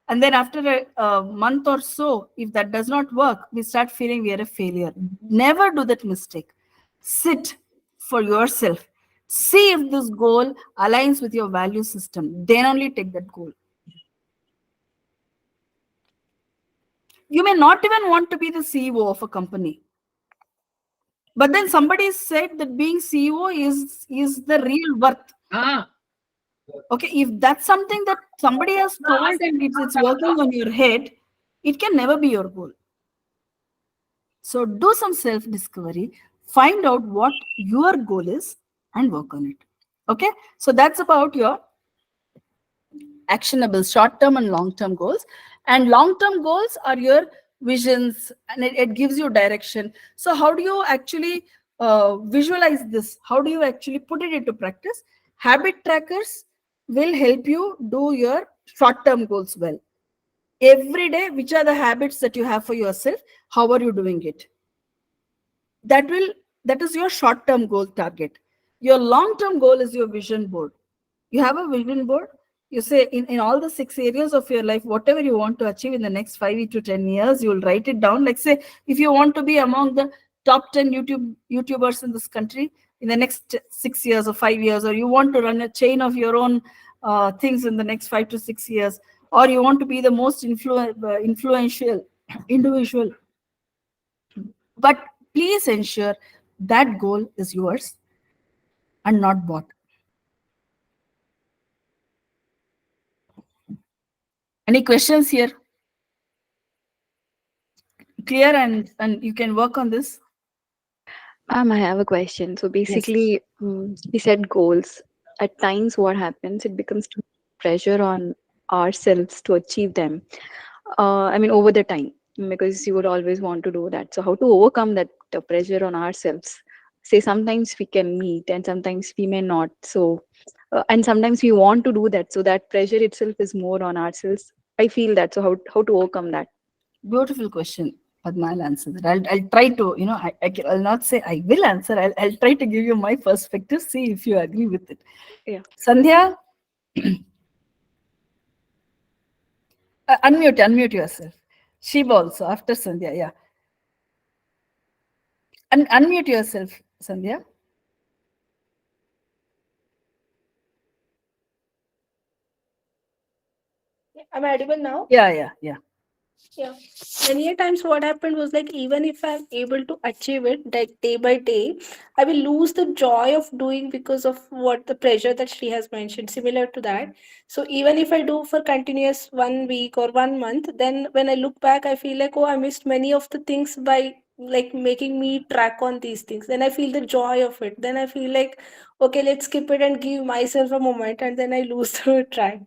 And then after a month or so, if that does not work, we start feeling we are a failure. Never do that mistake. Sit for yourself. See if this goal aligns with your value system. Then only take that goal. You may not even want to be the CEO of a company. But then somebody said that being CEO is the real worth. Okay, if that's something that somebody has told and it's working on your head, it can never be your goal. So do some self-discovery, find out what your goal is and work on it. Okay, so that's about your actionable short-term and long-term goals. And long-term goals are your visions, and it gives you direction. So how do you actually visualize this? How do you actually put it into practice? Habit trackers will help you do your short-term goals well. Every day, which are the habits that you have for yourself? How are you doing it? That is your short-term goal target. Your long-term goal is your vision board. You have a vision board. You say in all the 6 areas of your life, whatever you want to achieve in the next 5 to 10 years, you will write it down. Like say, if you want to be among the top 10 YouTubers in this country in the next 6 years or 5 years, or you want to run a chain of your own things in the next 5 to 6 years, or you want to be the most influential individual. But please ensure that goal is yours and not bought. Any questions here? Clear, and you can work on this. I have a question. So basically, we set goals at times what happens, it becomes too much pressure on ourselves to achieve them. I mean, over the time, because you would always want to do that. So how to overcome that pressure on ourselves? Say sometimes we can meet and sometimes we may not. So, and sometimes we want to do that. So that pressure itself is more on ourselves. I feel that. So how to overcome that? Beautiful question. Padma, I'll answer that. I'll try to, I'll not say I will answer. I'll try to give you my perspective, see if you agree with it. Yeah. Sandhya, unmute yourself. Shiva also, after Sandhya, yeah. Unmute yourself, Sandhya. I'm audible now? Yeah. Yeah. Many a times what happened was like even if I'm able to achieve it like day by day, I will lose the joy of doing because of what the pressure that she has mentioned, similar to that. So even if I do for continuous 1 week or 1 month, then when I look back, I feel like, oh, I missed many of the things by like making me track on these things. Then I feel the joy of it. Then I feel like, okay, let's skip it and give myself a moment, and then I lose the track.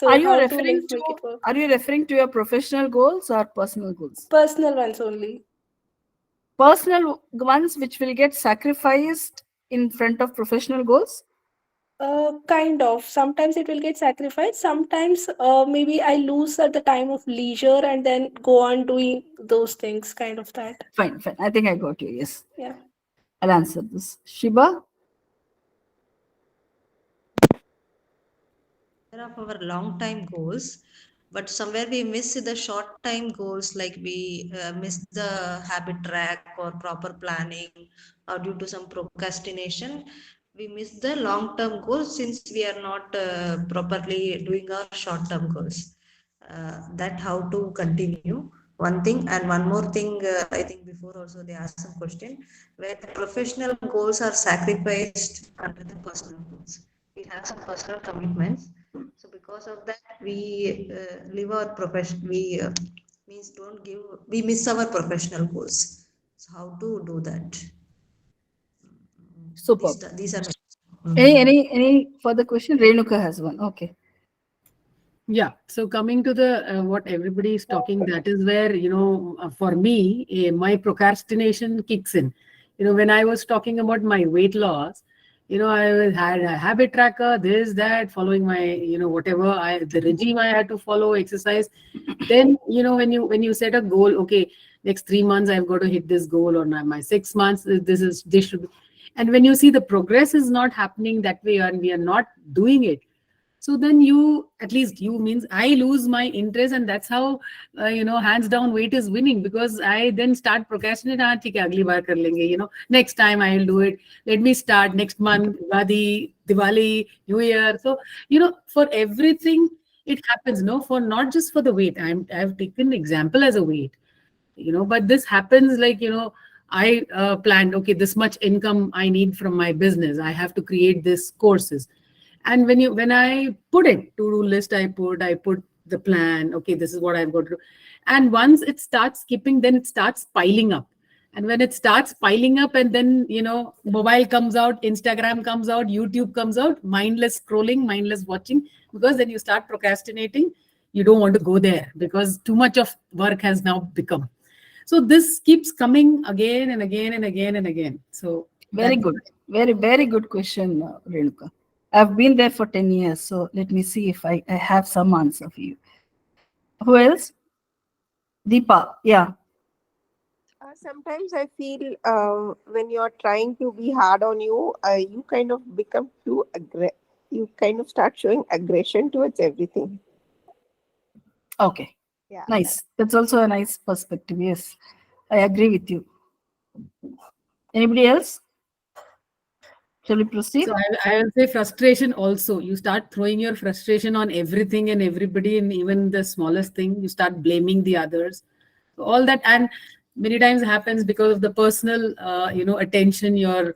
Are So you how to like referring to make it work? are you referring to your professional goals or personal goals? Personal ones only. Personal ones which will get sacrificed in front of professional goals? Kind of. Sometimes it will get sacrificed. Sometimes maybe I lose at the time of leisure and then go on doing those things, kind of that. Fine. I think I got you. Yes. Yeah. I'll answer this. Shiba? Of our long time goals, but somewhere we miss the short time goals, like we miss the habit track or proper planning, or due to some procrastination we miss the long term goals since we are not properly doing our short term goals. That how to continue one thing. And one more thing, I think before also they asked some question where the professional goals are sacrificed under the personal goals. We have some personal commitments, so because of that we live our profession, we means don't give, we miss our professional goals. So how to do that? Super. These are Any further question? Renuka has one. Okay. Yeah. So coming to the what everybody is talking, that is where, for me, my procrastination kicks in. When I was talking about my weight loss, I had a habit tracker, this, that, following my, whatever the regime I had to follow, exercise. Then, when you set a goal, okay, next 3 months I've got to hit this goal, or my 6 months, this should be. And when you see the progress is not happening that way, and we are not doing it, so then at least you means I lose my interest, and that's how hands down weight is winning, because I then start procrastinating. "ठीक है, अगली बार कर लेंगे, next time I will do it, let me start next month, Diwali, New Year." So for everything it happens, for not just for the weight. I've taken example as a weight, but this happens like, I planned, okay, this much income I need from my business, I have to create this courses. And when I put it to-do list, I put the plan, okay, this is what I've got to do. And once it starts skipping, then it starts piling up. And when it starts piling up, and then mobile comes out, Instagram comes out, YouTube comes out, mindless scrolling, mindless watching, because then you start procrastinating. You don't want to go there because too much of work has now become. So this keeps coming again and again and again and again. So very good. Very good question, Renuka. I've been there for 10 years, so let me see if I have some answer for you. Who else? Deepa, yeah. Sometimes I feel when you're trying to be hard on you, you kind of become too you kind of start showing aggression towards everything. Okay. Yeah. Nice. That's also a nice perspective. Yes, I agree with you. Anybody else? Shall we proceed? So I will say frustration also. You start throwing your frustration on everything and everybody, and even the smallest thing, you start blaming the others. So all that, and many times happens because of the personal, attention, your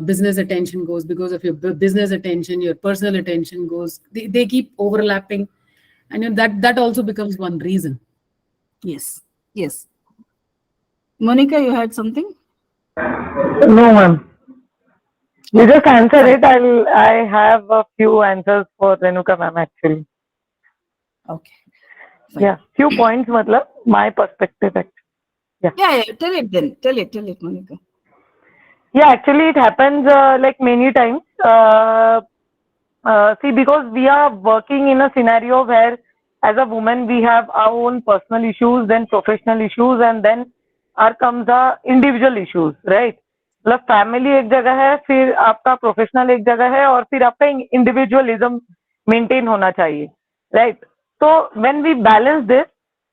business attention goes, because of your business attention, your personal attention goes. They keep overlapping, and that also becomes one reason. Yes. Monica, you had something? No, ma'am. You just answer it. I have a few answers for Renuka ma'am actually. Okay. Fine. Yeah, few points, matlab, my perspective. Yeah, tell it then. Tell it, Monica. Yeah, actually, it happens like many times. See, because we are working in a scenario where, as a woman, we have our own personal issues, then professional issues, and then our comes our individual issues, right? मतलब family एक जगह है, फिर आपका professional एक जगह है, और फिर आपका इंडिविजुअलिज्म मेंटेन होना चाहिए, राइट? तो when we balance this,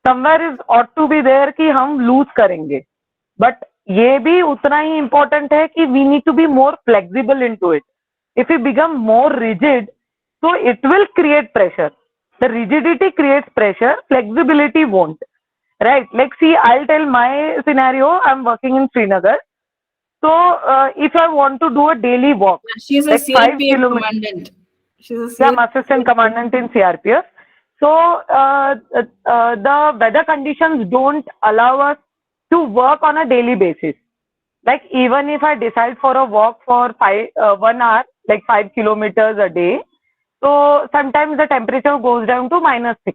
somewhere is ought to be there कि हम लूज करेंगे, बट ये भी उतना ही इम्पोर्टेंट है कि we need to be more flexible in to it. If we become more rigid, so it will create pressure. The rigidity creates pressure, flexibility won't. Right? Like, see, I'll tell my scenario. I'm working in Srinagar. So, if I want to do a daily walk, She's a like 5 CRPF kilometers. commandant. She's a Yeah, I'm assistant commandant in CRPF. So, the weather conditions don't allow us to work on a daily basis. Like, even if I decide for a walk for 1 hour, like 5 kilometers a day, so sometimes the temperature goes down to -6.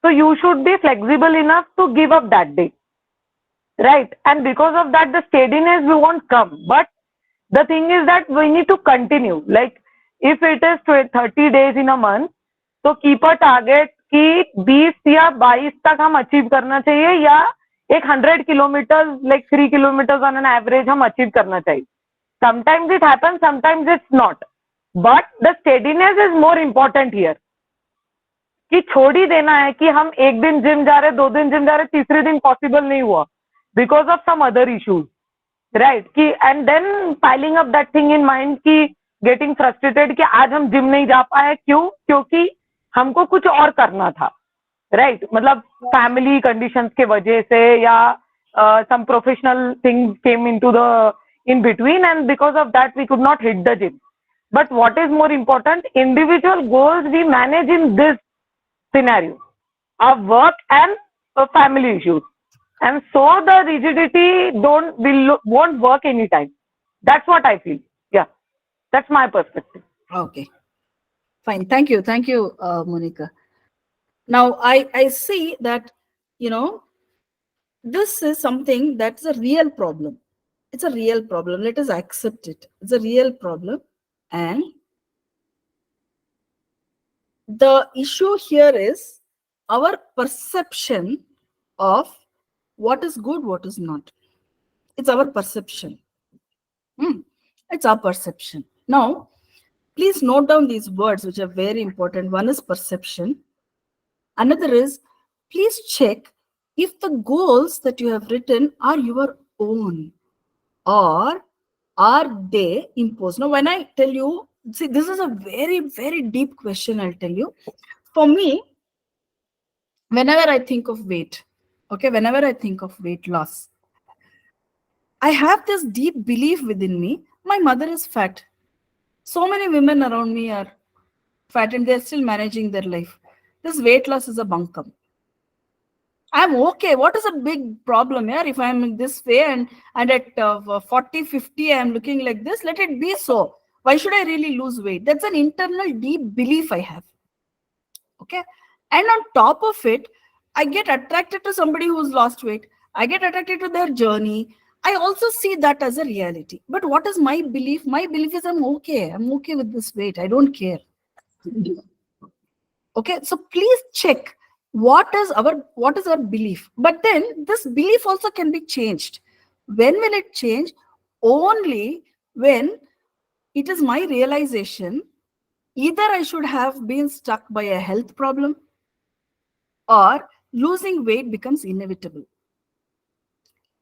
So you should be flexible enough to give up that day, right? And because of that, the steadiness we won't come. But the thing is that we need to continue. Like, if it is 30 days in a month, तो keep a target कि 20 या 22 तक हम achieve करना चाहिए, या एक 100 kilometers, like 3 kilometers on an average हम अचीव करना चाहिए. Sometimes it happens, sometimes it's not. But the steadiness is more important here. कि छोड़ ही देना है कि हम एक दिन जिम जा रहे, 2 दिन जिम जा रहे, तीसरे दिन पॉसिबल नहीं हुआ because of some other issues, right? कि and then piling up that thing in mind कि गेटिंग फ्रस्ट्रेटेड कि आज हम जिम नहीं जा पाए, क्यों? क्योंकि हमको कुछ और करना था, राइट? मतलब फैमिली कंडीशंस के वजह से, या some professional things came into the in between, and because of that we could not hit the gym. But what is more important, individual goals we manage in this scenario of work and family issues, and so the rigidity won't work anytime. That's what I feel. Yeah, that's my perspective. Okay, fine. Thank you, Monica. Now I see that, this is something that's a real problem. It's a real problem. Let us accept it. It's a real problem, and the issue here is our perception of what is good, what is not. It's our perception. It's our perception. Now, please note down these words, which are very important. One is perception. Another is, please check if the goals that you have written are your own, or are they imposed. Now, when I tell you, see, this is a very, very deep question, I'll tell you. For me, whenever I think of weight, whenever I think of weight loss, I have this deep belief within me, my mother is fat. So many women around me are fat and they're still managing their life. This weight loss is a bunkum. I'm okay. What is a big problem here? If I'm this way and at 40, 50, I'm looking like this, let it be so. Why should I really lose weight? That's an internal deep belief I have. Okay. And on top of it, I get attracted to somebody who's lost weight. I get attracted to their journey. I also see that as a reality. But what is my belief? My belief is I'm okay. I'm okay with this weight. I don't care. Okay. So please check what is our belief. But then this belief also can be changed. When will it change? Only when it is my realization either I should have been stuck by a health problem, or losing weight becomes inevitable.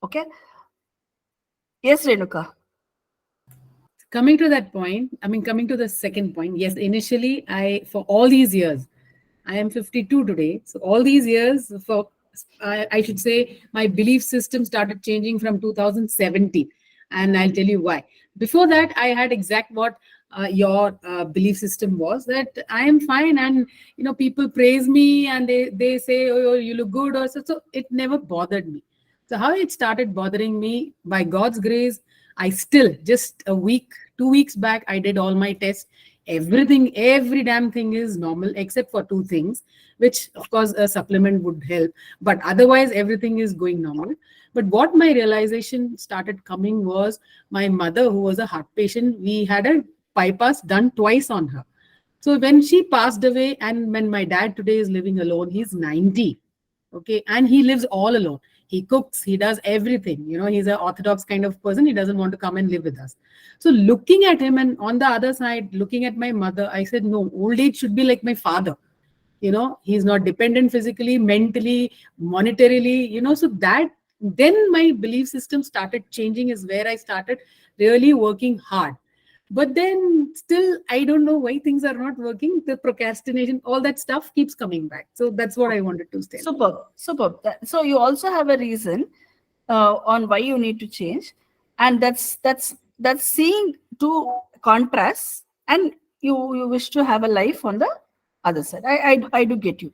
Okay. Yes, Renuka. Coming to that point, coming to the second point, yes, initially, for all these years, I am 52 today. So all these years, I should say, my belief system started changing from 2017. And I'll tell you why. Before that, I had exact what your belief system was, that I am fine, and people praise me and they say, oh, you look good, or so it never bothered me. So how it started bothering me, by God's grace, I still, just a week 2 weeks back, I did all my tests. Everything, every damn thing is normal except for two things, which of course a supplement would help. But otherwise, everything is going normal. But what my realization started coming was my mother, who was a heart patient, we had a bypass done twice on her. So when she passed away, and when my dad today is living alone, he's 90. Okay, and he lives all alone. He cooks, he does everything. He's an orthodox kind of person. He doesn't want to come and live with us. So looking at him, and on the other side, looking at my mother, I said, no, old age should be like my father. He's not dependent physically, mentally, monetarily, so that then my belief system started changing, is where I started really working hard. But then still, I don't know why things are not working. The procrastination, all that stuff keeps coming back. So that's what I wanted to say. Superb, superb. So you also have a reason on why you need to change, and that's seeing two contrasts, and you wish to have a life on the other side. I do get you.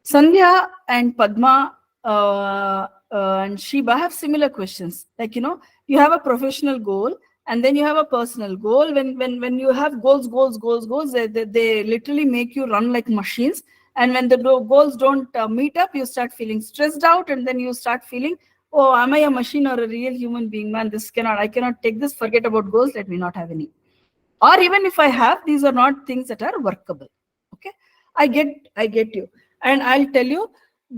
Sandhya and Padma and Shiba have similar questions. Like, you have a professional goal, and then you have a personal goal. When you have goals, they literally make you run like machines. And when the goals don't meet up, you start feeling stressed out, and then you start feeling, oh, am I a machine or a real human being? Man, I cannot take this. Forget about goals. Let me not have any. Or even if I have, these are not things that are workable. Okay, I get you. And I'll tell you,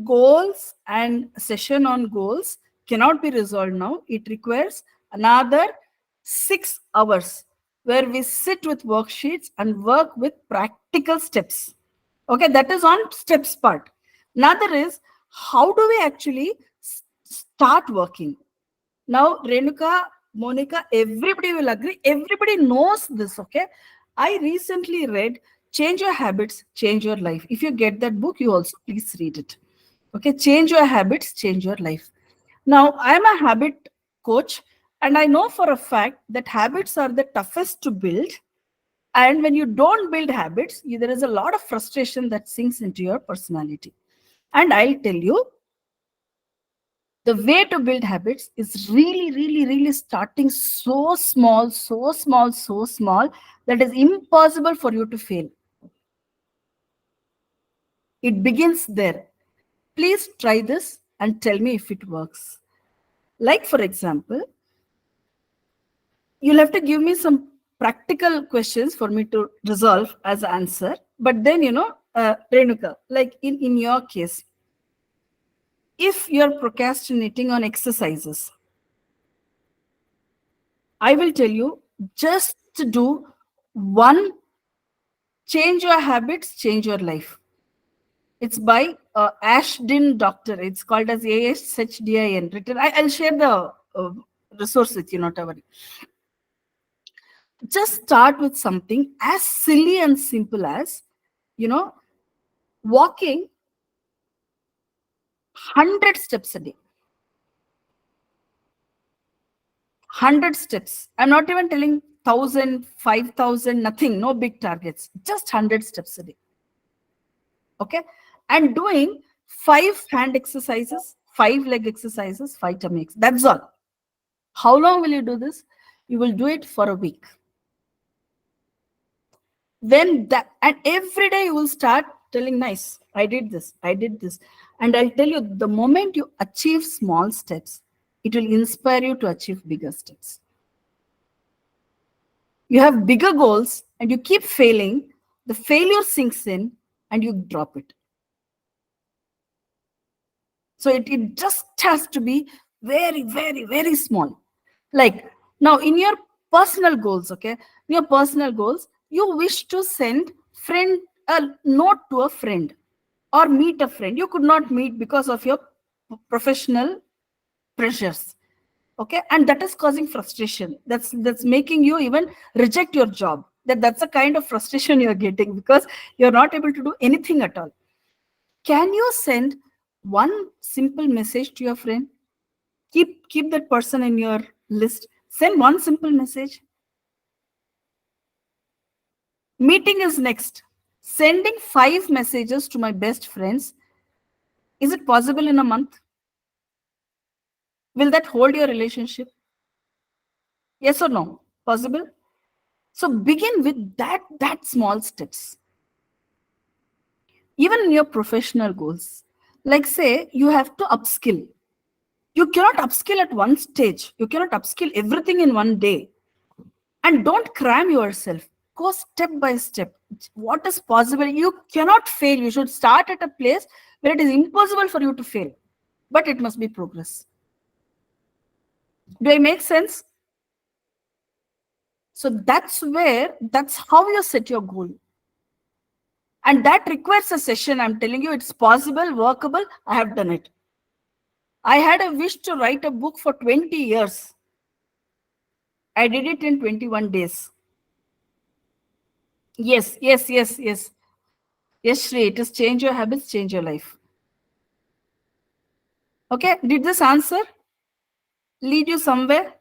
goals and session on goals cannot be resolved now. It requires another 6 hours where we sit with worksheets and work with practical steps. Okay, that is on steps part. Another is, how do we actually start working? Now, Renuka, Monica, everybody will agree. Everybody knows this, okay? I recently read Change Your Habits, Change Your Life. If you get that book, you also please read it. Okay, Change Your Habits, Change Your Life. Now, I'm a habit coach, and I know for a fact that habits are the toughest to build. And when you don't build habits, there is a lot of frustration that sinks into your personality. And I'll tell you, the way to build habits is really starting so small that is impossible for you to fail. It begins there. Please try this and tell me if it works. Like, for example, you'll have to give me some practical questions for me to resolve as an answer. But then, Renuka, like in your case, if you're procrastinating on exercises, I will tell you, just to do one, Change Your Habits, Change Your Life. It's by Ashdin Doctor. It's called as ASHDIN. Written. I'll share the resource with you, not a worry. Just start with something as silly and simple as, walking 100 steps a day. 100 steps. I'm not even telling 1,000, 5,000, nothing, no big targets, just 100 steps a day. Okay, and doing 5 hand exercises, 5 leg exercises, 5 tummy exercises. That's all. How long will you do this? You will do it for a week. Then that, and every day you will start telling, nice, I did this. And I'll tell you, the moment you achieve small steps, it will inspire you to achieve bigger steps. You have bigger goals and you keep failing, the failure sinks in and you drop it. So it just has to be very small. Like, now in your personal goals, okay, in your personal goals, you wish to send a note to a friend or meet a friend. You could not meet because of your professional pressures. Okay, and that is causing frustration. That's making you even reject your job. That's a kind of frustration you're getting because you're not able to do anything at all. Can you send one simple message to your friend? Keep that person in your list. Send one simple message. Meeting is next. Sending 5 messages to my best friends. Is it possible in a month? Will that hold your relationship? Yes or no? Possible? So begin with that small steps. Even in your professional goals, like say you have to upskill. You cannot upskill at one stage. You cannot upskill everything in one day. And don't cram yourself. Go step by step. What is possible? You cannot fail. You should start at a place where it is impossible for you to fail. But it must be progress. Do I make sense? So that's how you set your goal. And that requires a session. I'm telling you, it's possible, workable. I have done it. I had a wish to write a book for 20 years. I did it in 21 days. Yes. Yes, Shri, it is change your habits, change your life. Okay, did this answer lead you somewhere?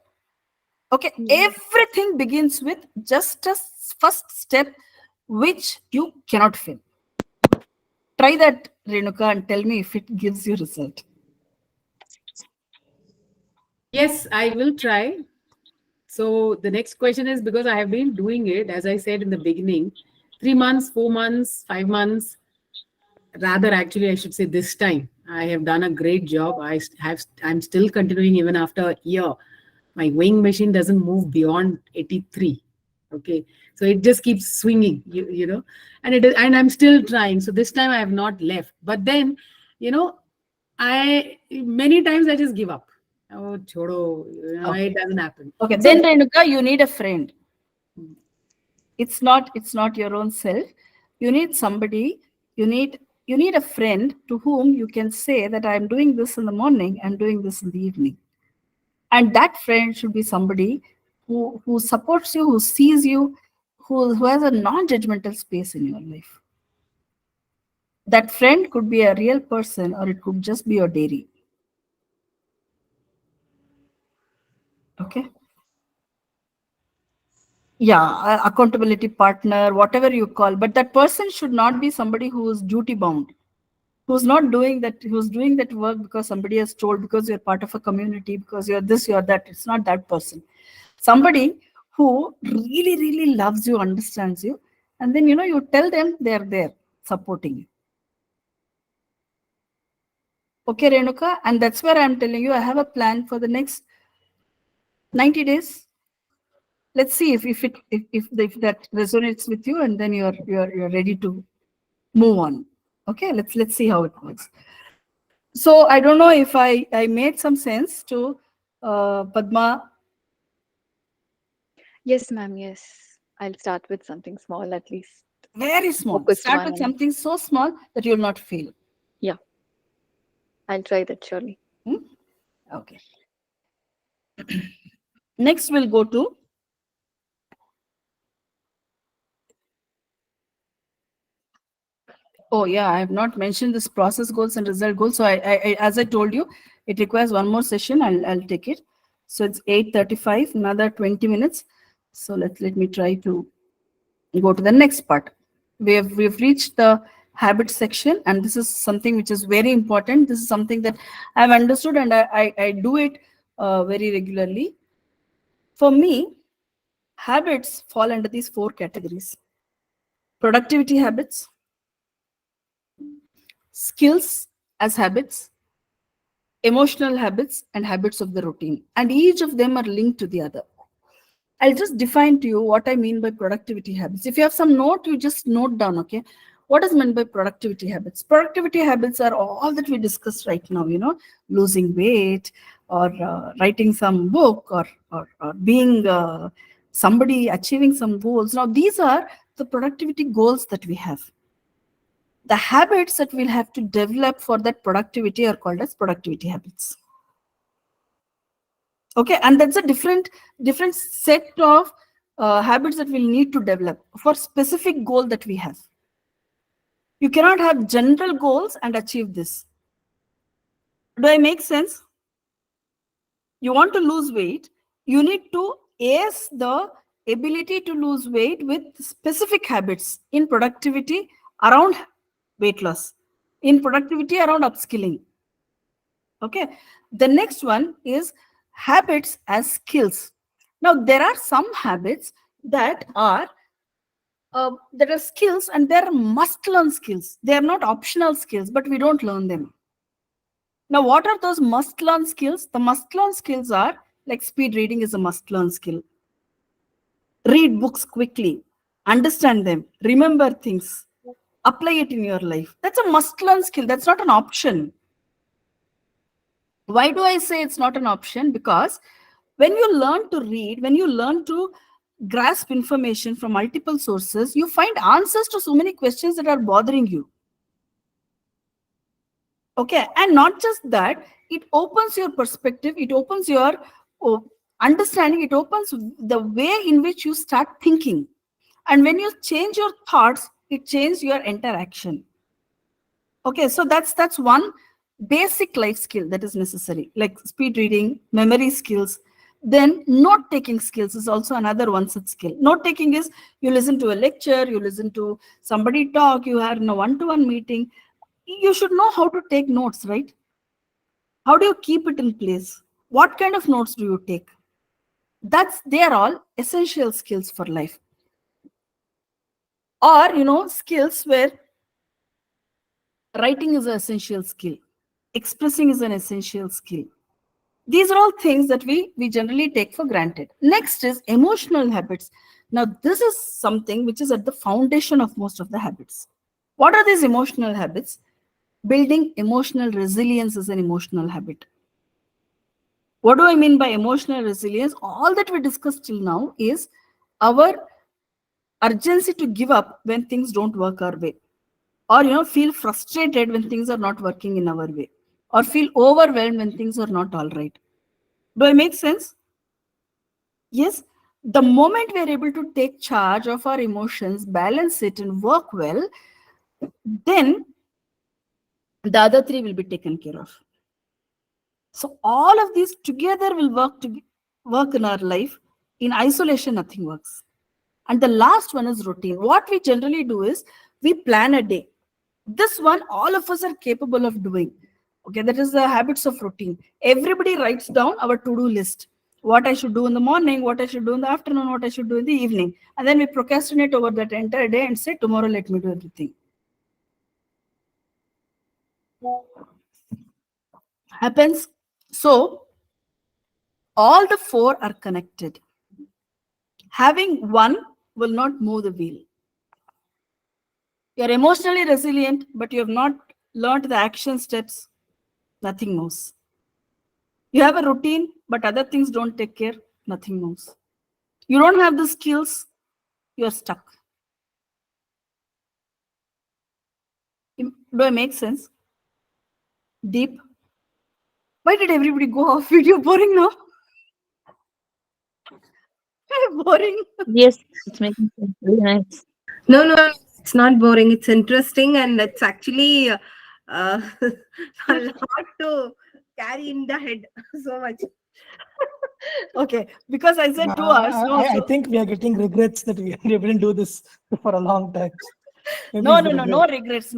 Okay, everything begins with just a first step which you cannot fail. Try that, Renuka, and tell me if it gives you result. Yes, I will try. So the next question is, because I have been doing it, as I said in the beginning, 3 months, 4 months, 5 months, rather actually I should say this time. I have done a great job. I'm still continuing even after a year. My weighing machine doesn't move beyond 83. Okay. So it just keeps swinging, you know, and I'm still trying. So this time I have not left. But then, you know, many times I just give up. Oh, chodo, you know, Okay. it doesn't happen. Okay, So then Renuka, you need a friend. It's not your own self. You need somebody, you need a friend to whom you can say that I'm doing this in the morning, I'm doing this in the evening. And that friend should be somebody who supports you, who sees you, who has a non-judgmental space in your life. That friend could be a real person or it could just be your dairy. Okay. Yeah, accountability partner, whatever you call, but that person should not be somebody who is duty bound, who's doing that work because somebody has told, because you're part of a community, because you're this, you're that. It's not that person. Somebody who really, really loves you, understands you, and then you tell them, they're there supporting you. Okay, Renuka, and that's where I'm telling you I have a plan for the next 90 days. Let's see if that resonates with you, and then you're ready to move on. Okay, let's see how it works. So I don't know if I made some sense to Padma. Yes, ma'am. Yes. I'll start with something small at least. Very small. Focused Start one. with something so small that you'll not fail. Yeah. I'll try that surely. Okay. Next, we'll go to oh yeah, I have not mentioned this process goals and result goals. So I as I told you, it requires one more session. I'll take it. So it's 8:35, another 20 minutes. So let me try to go to the next part. We've reached the habit section, and this is something which is very important. This is something that I've understood, and I do it very regularly. For me, habits fall under these 4 categories: productivity habits, skills as habits, emotional habits, and habits of the routine. And each of them are linked to the other. I'll just define to you what I mean by productivity habits. If you have some note, you just note down, okay? What is meant by productivity habits? Productivity habits are all that we discussed right now, losing weight, or writing some book, or being somebody, achieving some goals. Now, these are the productivity goals that we have. The habits that we'll have to develop for that productivity are called as productivity habits. Okay, and that's a different set of habits that we'll need to develop for specific goal that we have. You cannot have general goals and achieve this. Do I make sense? You want to lose weight, you need to ace the ability to lose weight with specific habits in productivity around weight loss, in productivity around upskilling. Okay, the next one is habits as skills. Now, there are some habits that are skills, and they're must learn skills. They are not optional skills, but we don't learn them. Now, what are those must learn skills? The must learn skills are like speed reading is a must learn skill. Read books quickly, understand them, remember things, apply it in your life. That's a must learn skill. That's not an option. Why do I say it's not an option? Because when you learn to read, when you learn to grasp information from multiple sources, you find answers to so many questions that are bothering you. Okay, and not just that, it opens your perspective, it opens your understanding, it opens the way in which you start thinking. And when you change your thoughts, it changes your interaction. Okay, so that's one basic life skill that is necessary, like speed reading, memory skills. Then note taking skills is also another one such skill. Note taking is you listen to a lecture, you listen to somebody talk, you are in a one-to-one meeting. You should know how to take notes, right? How do you keep it in place? What kind of notes do you take? They are all essential skills for life. Or, skills where writing is an essential skill, expressing is an essential skill. These are all things that we generally take for granted. Next is emotional habits. Now, this is something which is at the foundation of most of the habits. What are these emotional habits? Building emotional resilience is an emotional habit. What do I mean by emotional resilience? All that we discussed till now is our urgency to give up when things don't work our way, or feel frustrated when things are not working in our way, or feel overwhelmed when things are not all right. Do I make sense? Yes. The moment we are able to take charge of our emotions, balance it, and work well, then the other three will be taken care of. So all of these together will work in our life. In isolation, nothing works. And the last one is routine. What we generally do is we plan a day. This one, all of us are capable of doing. Okay, that is the habits of routine. Everybody writes down our to-do list. What I should do in the morning, what I should do in the afternoon, what I should do in the evening. And then we procrastinate over that entire day and say, tomorrow, let me do everything. Happens. So, all the four are connected. Having one will not move the wheel. You're emotionally resilient, but you have not learned the action steps, nothing moves. You have a routine, but other things don't take care, nothing moves. You don't have the skills, you're stuck. Do I make sense? Deep? Why did everybody go off video? Boring now? Boring. Yes, it's making sense. Very nice. No, it's not boring. It's interesting, and it's actually a lot to carry in the head. So much. Okay, because I said 2 hours. I think we are getting regrets that we didn't do this for a long time. No regrets.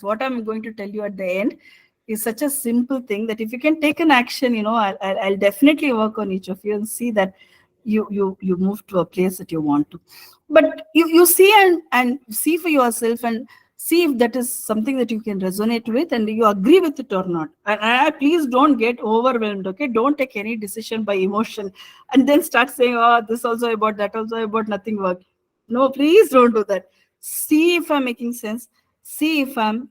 What I'm going to tell you at the end is such a simple thing that if you can take an action, I'll definitely work on each of you and see that you move to a place that you want to. But you see and see for yourself and see if that is something that you can resonate with and you agree with it or not. And please don't get overwhelmed. Okay, don't take any decision by emotion and then start saying, oh, this also about that also about, nothing worked. No, please don't do that. See if I'm making sense. See if I'm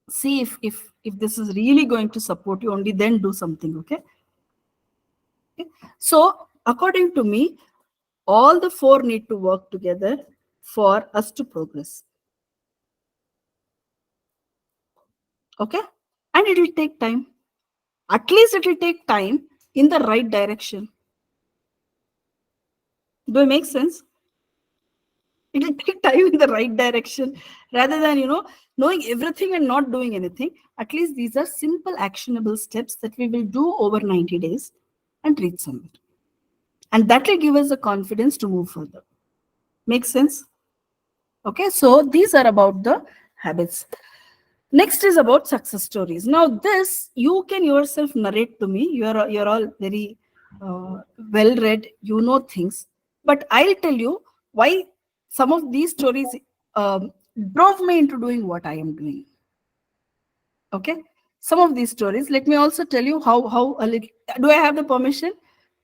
see if this is really going to support you. Only then do something. Okay. So according to me, all the four need to work together for us to progress. Okay, and it will take time. At least it will take time in the right direction. Do it make sense? It will take time in the right direction rather than knowing everything and not doing anything. At least these are simple actionable steps that we will do over 90 days and reach somewhere, and that will give us the confidence to move further. Make sense? Okay, so these are about the habits. Next is about success stories. Now, this you can yourself narrate to me. You're all very well read. You know things, but I'll tell you why some of these stories drove me into doing what I am doing. Okay, some of these stories. Let me also tell you how a little. Do I have the permission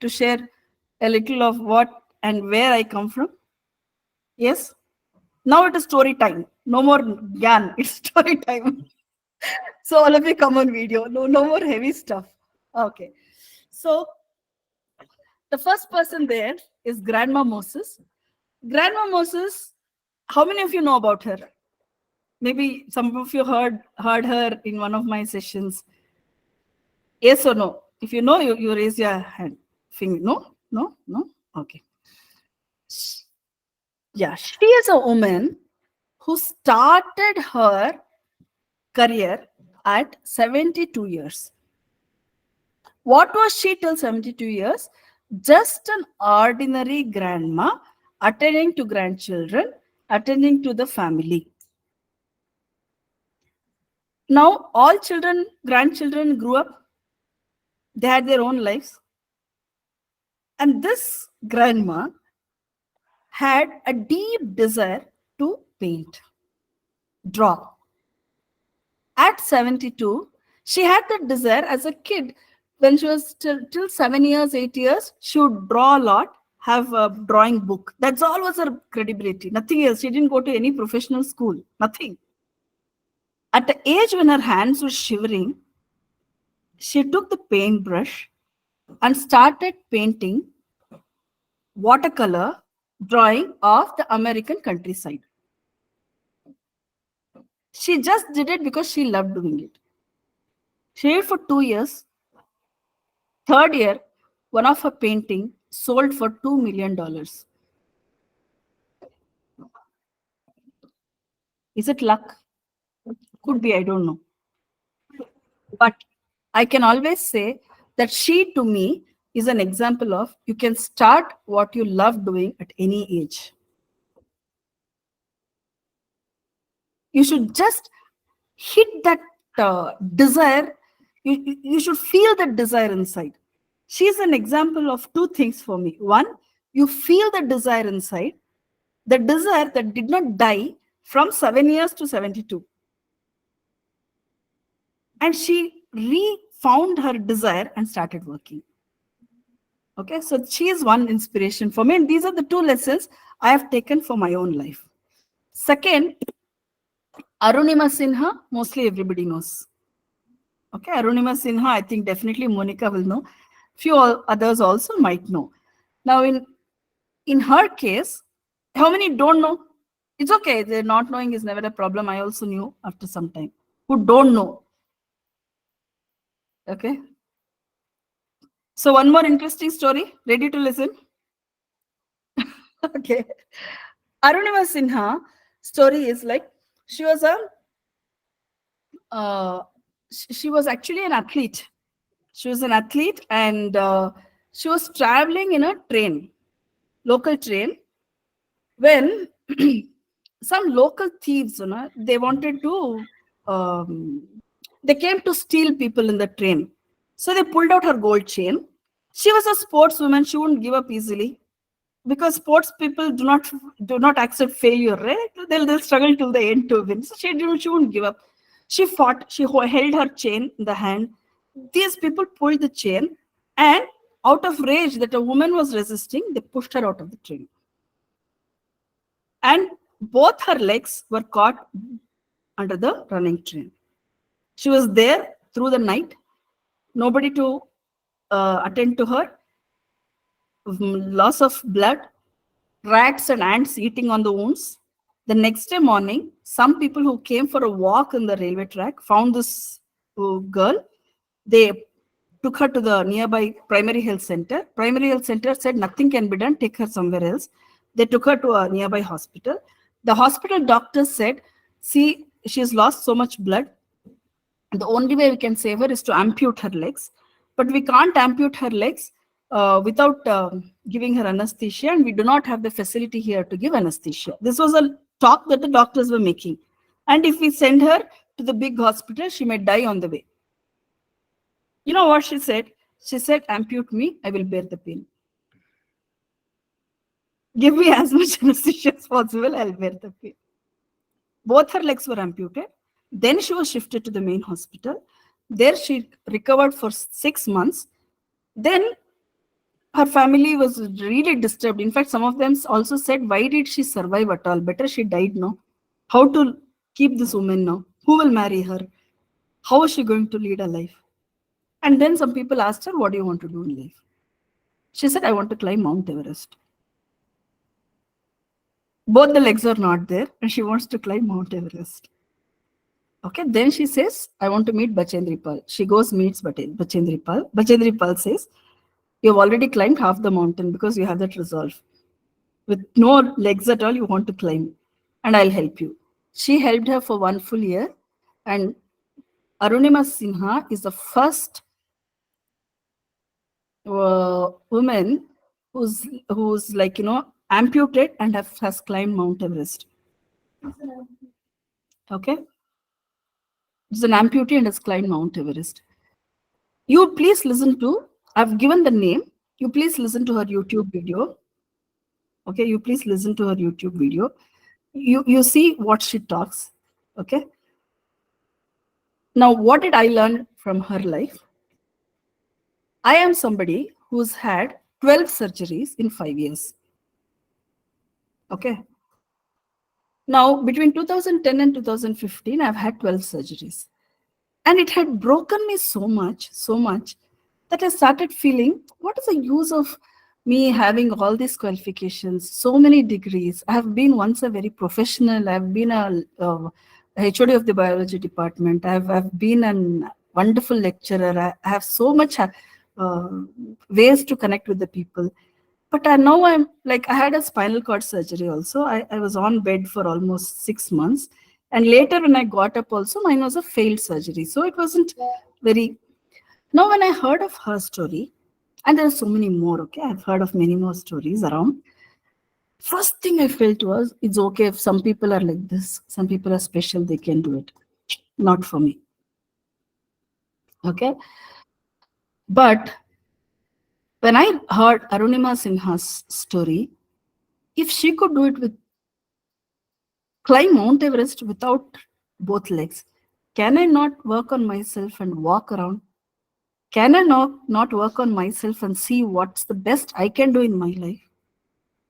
to share a little of what and where I come from? Yes. Now it is story time. No more gyan. It's story time. So all of you come on video. No more heavy stuff. Okay. So the first person there is Grandma Moses. Grandma Moses, how many of you know about her? Maybe some of you heard her in one of my sessions. Yes or no? If you know, you raise your hand. Finger. No? No? No? Okay. Yeah, she is a woman who started her career at 72 years. What was she till 72 years? Just an ordinary grandma attending to grandchildren, attending to the family. Now, all children, grandchildren grew up. They had their own lives. And this grandma had a deep desire to paint, draw. At 72, she had that desire as a kid. When she was till 7 years, 8 years, she would draw a lot, have a drawing book. That's all was her credibility. Nothing else. She didn't go to any professional school. Nothing. At the age when her hands were shivering, she took the paintbrush and started painting watercolor drawing of the American countryside. She just did it because she loved doing it. She did it for 2 years. Third year, one of her painting sold for $2 million. Is it luck? Could be, I don't know. But I can always say that she, to me, is an example of you can start what you love doing at any age. You should just hit that desire. You should feel that desire inside. She is an example of two things for me. One, you feel the desire inside, the desire that did not die from 7 years to 72. And she re-found her desire and started working. Okay, so she is one inspiration for me. And these are the two lessons I have taken for my own life. Second, Arunima Sinha, mostly everybody knows. Okay, Arunima Sinha, I think definitely Monica will know. Few others also might know. Now, in her case, how many don't know? It's okay. The not knowing is never a problem. I also knew after some time. Who don't know? Okay. So one more interesting story. Ready to listen? Okay. Arunima Sinha story is like she was she was actually an athlete. She was an athlete and she was traveling in a train, local train, when some local thieves, they wanted to, they came to steal people in the train. So they pulled out her gold chain. She was a sportswoman. She wouldn't give up easily because sports people do not accept failure, right? They'll struggle till the end to win. So she wouldn't give up. She fought. She held her chain in the hand. These people pulled the chain, and out of rage that a woman was resisting, they pushed her out of the train. And both her legs were caught under the running train. She was there through the night, nobody to attend to her, loss of blood, rats and ants eating on the wounds. The next day morning, some people who came for a walk in the railway track found this girl. They took her to the nearby primary health center. Primary health center said nothing can be done, take her somewhere else. They took her to a nearby hospital. The hospital doctor said, see, she has lost so much blood. The only way we can save her is to ampute her legs. But we can't ampute her legs without giving her anesthesia, and we do not have the facility here to give anesthesia. This was a talk that the doctors were making. And if we send her to the big hospital. She may die on the way. You know what she said? She said, ampute me, I will bear the pain. Give me as much anesthesia as possible, I'll bear the pain. Both her legs were amputated. Then she was shifted to the main hospital. There she recovered for 6 months. Then her family was really disturbed. In fact, some of them also said, why did she survive at all? Better she died now. How to keep this woman now? Who will marry her? How is she going to lead a life? And then some people asked her, what do you want to do in life? She said, I want to climb Mount Everest. Both the legs are not there and she wants to climb Mount Everest. Okay, then she says, I want to meet Bachendri Pal. She goes, meets Bachendri Pal. Bachendri Pal says, you've already climbed half the mountain because you have that resolve. With no legs at all, you want to climb and I'll help you. She helped her for 1 full year, and Arunima Sinha is the first woman who's like, amputated and has climbed Mount Everest. Okay. It's an amputee and has climbed Mount Everest. You please listen to, I've given the name. You please listen to her YouTube video. Okay, you please listen to her YouTube video. You see what she talks. Okay. Now, what did I learn from her life? I am somebody who's had 12 surgeries in 5 years. Okay. Now, between 2010 and 2015, I've had 12 surgeries. And it had broken me so much, that I started feeling, what is the use of me having all these qualifications, so many degrees? I have been once a very professional. I've been a HOD of the biology department. I've been a wonderful lecturer. I have so much ways to connect with the people. But now I'm like, I had a spinal cord surgery also. I was on bed for almost 6 months. And later when I got up also, mine was a failed surgery. So it wasn't very... Now when I heard of her story, and there are so many more, okay? I've heard of many more stories around. First thing I felt was, it's okay if some people are like this. Some people are special, they can do it. Not for me. Okay? But when I heard Arunima Sinha's story, if she could do it with climb Mount Everest without both legs, can I not work on myself and walk around? Can I not work on myself and see what's the best I can do in my life?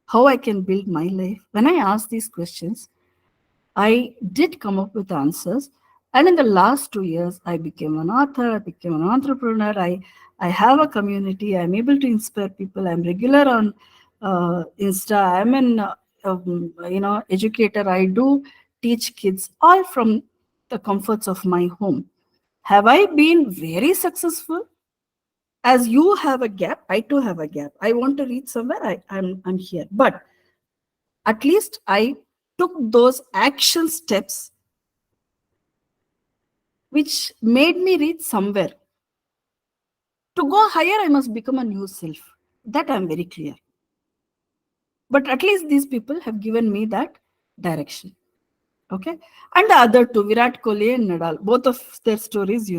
How I can build my life? When I asked these questions, I did come up with answers. And in the last 2 years, I became an author, I became an entrepreneur. I have a community. I'm able to inspire people. I'm regular on Insta. I'm an educator. I do teach kids, all from the comforts of my home. Have I been very successful? As you have a gap, I too have a gap. I want to reach somewhere, I'm here. But at least I took those action steps which made me reach somewhere. To go higher, I must become a new self. That I'm very clear. But at least these people have given me that direction. Okay. And the other two, Virat Kohli and Nadal, both of their stories,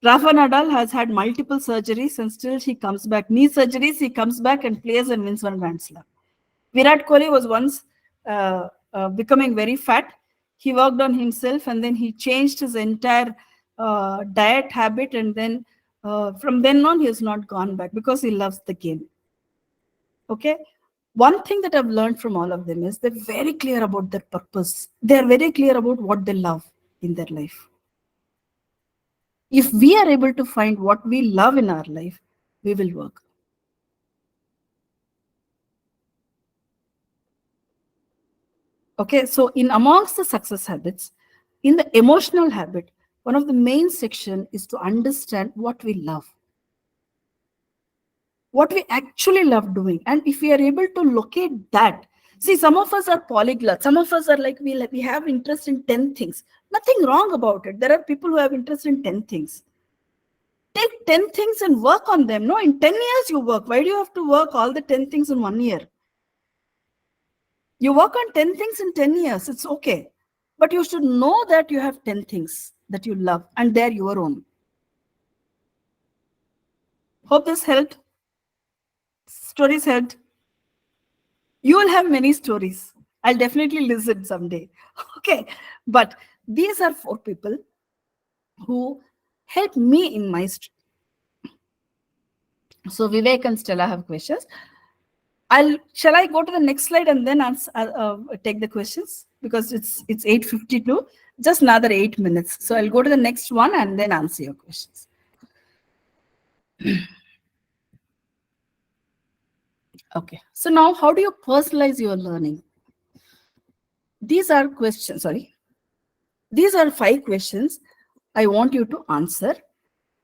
Rafa Nadal has had multiple surgeries and still he comes back. Knee surgeries, he comes back and plays and wins one Grand Slam. Virat Kohli was once becoming very fat. He worked on himself and then he changed his entire diet habit, and then from then on he has not gone back because he loves the game. Okay. One thing that I've learned from all of them is they're very clear about their purpose. They're very clear about what they love in their life. If we are able to find what we love in our life, we will work. Okay, so in amongst the success habits, in the emotional habit, one of the main section is to understand what we love. What we actually love doing. And if we are able to locate that, see, some of us are polyglots. Some of us are like, we have interest in 10 things. Nothing wrong about it. There are people who have interest in 10 things. Take 10 things and work on them. No, in 10 years you work. Why do you have to work all the 10 things in 1 year? You work on 10 things in 10 years. It's okay. But you should know that you have 10 things that you love and they're your own. Hope this helped. Stories helped. You will have many stories. I'll definitely listen someday. Okay. But these are 4 people who helped me in my story. So Vivek and Stella have questions. Shall I go to the next slide and then answer, take the questions, because it's 8:52, just another 8 minutes. So I'll go to the next one and then answer your questions. Okay. So now, how do you personalize your learning? These are questions. Sorry. These are 5 questions I want you to answer.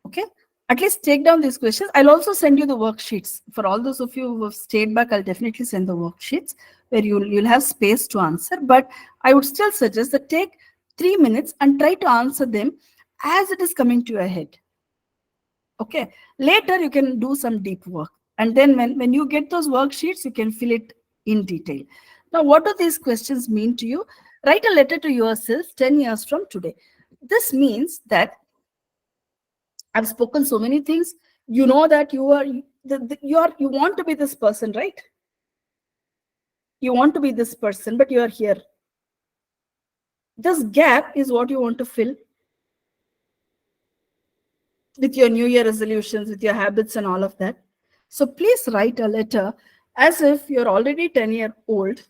Okay. At least take down these questions. I'll also send you the worksheets. For all those of you who have stayed back, I'll definitely send the worksheets where you'll have space to answer. But I would still suggest that take 3 minutes and try to answer them as it is coming to your head. Okay. Later, you can do some deep work. And then when you get those worksheets, you can fill it in detail. Now, what do these questions mean to you? Write a letter to yourself 10 years from today. This means that I've spoken so many things. You know that you want to be this person, right? You want to be this person, but you are here. This gap is what you want to fill with your New Year resolutions, with your habits and all of that. So please write a letter as if you're already 10-year-old.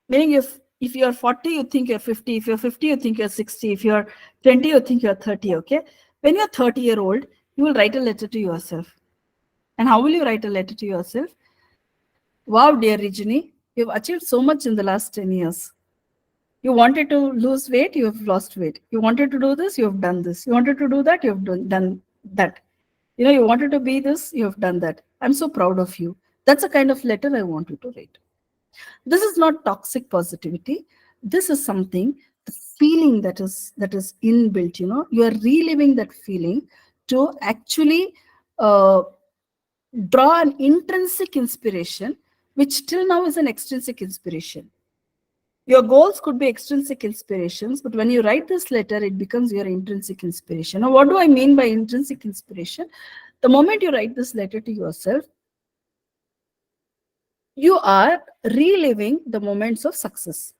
Meaning if you're 40, you think you're 50. If you're 50, you think you're 60. If you're 20, you think you're 30, okay? When you're 30-year-old, you will write a letter to yourself. And how will you write a letter to yourself? Wow, dear Rajani, you've achieved so much in the last 10 years. You wanted to lose weight, you have lost weight. You wanted to do this, you have done this. You wanted to do that, you have done that. You know, you wanted to be this, you have done that. I'm so proud of you. That's the kind of letter I want you to write. This is not toxic positivity. This is something, the feeling that is inbuilt, you know, you are reliving that feeling to actually draw an intrinsic inspiration, which till now is an extrinsic inspiration. Your goals could be extrinsic inspirations, but when you write this letter, it becomes your intrinsic inspiration. Now, what do I mean by intrinsic inspiration? The moment you write this letter to yourself, you are reliving the moments of success.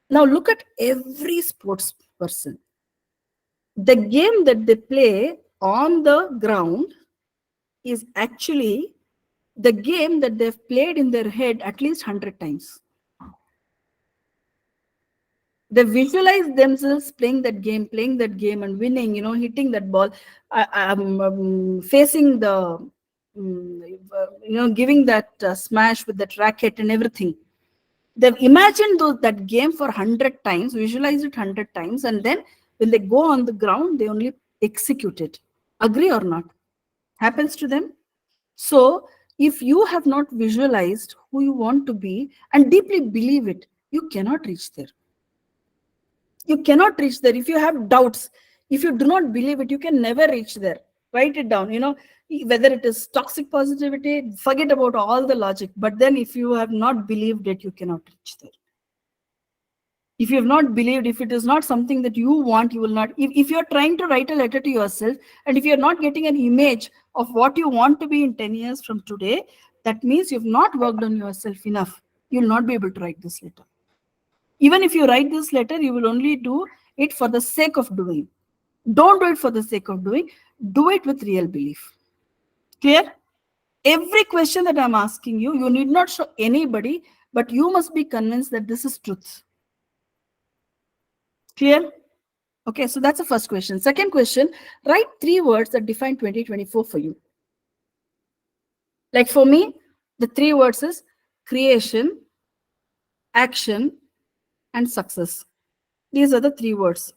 Now, look at every sports person. The game that they play on the ground is actually the game that they've played in their head at least 100 times. They visualize themselves playing that game and winning, you know, hitting that ball, facing the, giving that smash with that racket and everything. They've imagined that game for 100 times, visualized it 100 times, and then when they go on the ground, they only execute it. Agree or not? Happens to them. So if you have not visualized who you want to be and deeply believe it, you cannot reach there. You cannot reach there. If you have doubts, if you do not believe it, you can never reach there. Write it down. You know, whether it is toxic positivity, forget about all the logic. But then if you have not believed it, you cannot reach there. If you have not believed, if it is not something that you want, you will not. If you're trying to write a letter to yourself, and if you're not getting an image of what you want to be in 10 years from today, that means you've not worked on yourself enough. You'll not be able to write this letter. Even if you write this letter, you will only do it for the sake of doing. Don't do it for the sake of doing. Do it with real belief. Clear? Every question that I'm asking you, you need not show anybody, but you must be convinced that this is truth. Clear? Okay, so that's the first question. Second question, write 3 words that define 2024 for you. Like for me, the 3 words is creation, action, and success. These are the 3 words.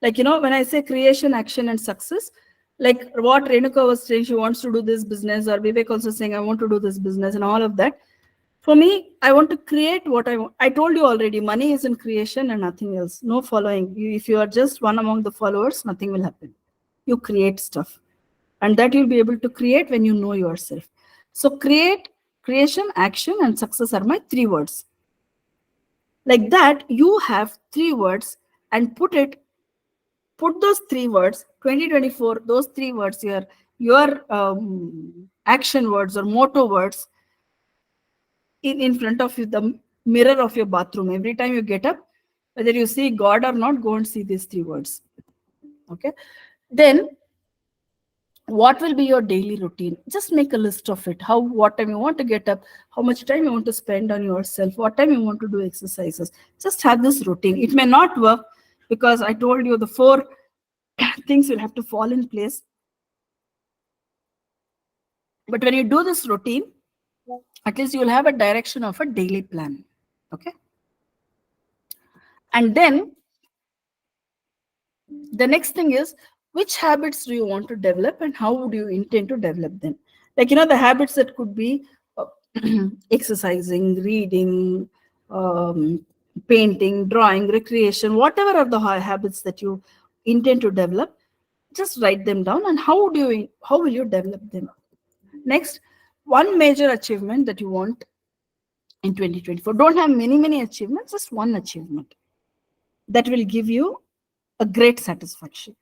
Like, you know, when I say creation, action, and success, like what Renuka was saying, she wants to do this business, or Vivek also saying, I want to do this business, and all of that. For me, I want to create what I want. I told you already, money is in creation and nothing else. No following. If you are just one among the followers, nothing will happen. You create stuff. And that you'll be able to create when you know yourself. So creation, action, and success are my 3 words. Like that, you have 3 words and put those 3 words, 2024, those 3 words, your action words or motto words in front of you, the mirror of your bathroom. Every time you get up, whether you see God or not, go and see these 3 words. Okay. Then what will be your daily routine? Just make a list of it. What time you want to get up, how much time you want to spend on yourself, what time you want to do exercises. Just have this routine. It may not work because I told you the 4 things will have to fall in place. But when you do this routine, at least you will have a direction of a daily plan. Okay. And then the next thing is, which habits do you want to develop and how would you intend to develop them? Like, the habits that could be exercising, reading, painting, drawing, recreation, whatever are the habits that you intend to develop, just write them down and how will you develop them? Next, one major achievement that you want in 2024. Don't have many achievements, just one achievement that will give you a great satisfaction.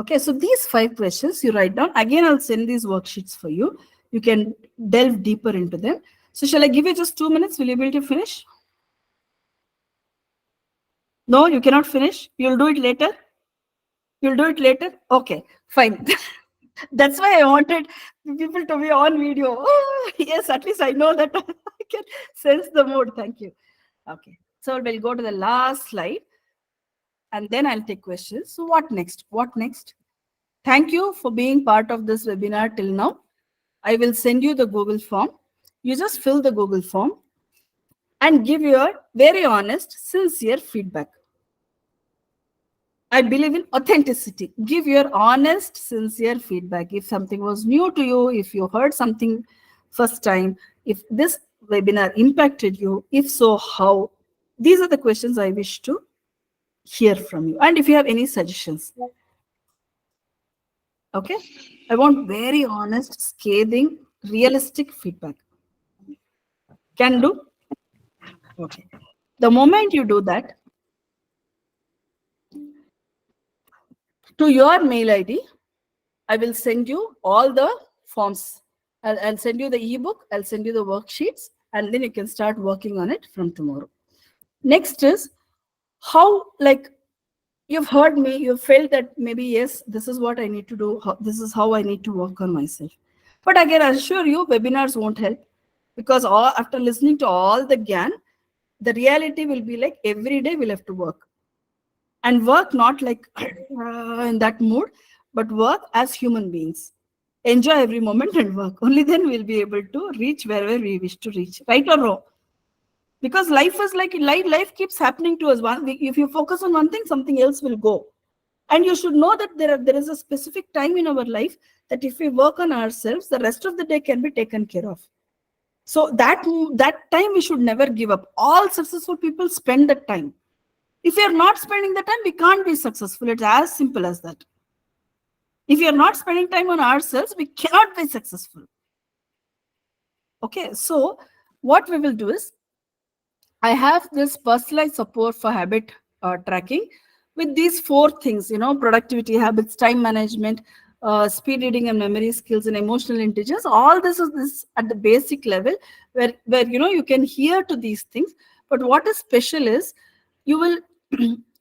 Okay, so these 5 questions you write down. Again, I'll send these worksheets for you. You can delve deeper into them. So shall I give you just 2 minutes? Will you be able to finish? No, you cannot finish. You'll do it later. You'll do it later. Okay, fine. That's why I wanted people to be on video. Oh, yes, at least I know that I can sense the mood. Thank you. Okay, so we'll go to the last slide and then I'll take questions. So what next? What next? Thank you for being part of this webinar till now. I will send you the Google form. You just fill the Google form and give your very honest, sincere feedback. I believe in authenticity. Give your honest, sincere feedback. If something was new to you, if you heard something first time, if this webinar impacted you, if so, how? These are the questions I wish to hear from you. And if you have any suggestions. Okay? I want very honest, scathing, realistic feedback. Can do? Okay. The moment you do that, to your mail ID, I will send you all the forms. I'll send you the ebook, I'll send you the worksheets, and then you can start working on it from tomorrow. Next is how, like, you've heard me, you felt that maybe, yes, this is what I need to do, this is how I need to work on myself. But again, I assure you, webinars won't help because after listening to all the GAN, the reality will be like every day we'll have to work. And work not like in that mood, but work as human beings. Enjoy every moment and work. Only then we'll be able to reach wherever we wish to reach. Right or wrong? Because life is like, life keeps happening to us. If you focus on one thing, something else will go. And you should know that there is a specific time in our life that if we work on ourselves, the rest of the day can be taken care of. So that time we should never give up. All successful people spend that time. If you're not spending the time, we can't be successful. It's as simple as that. If you're not spending time on ourselves, we cannot be successful. Okay, so what we will do is, I have this personalized support for habit tracking with these 4 things, productivity habits, time management, speed reading and memory skills, and emotional intelligence. All this is at the basic level where you can hear to these things. But what is special is,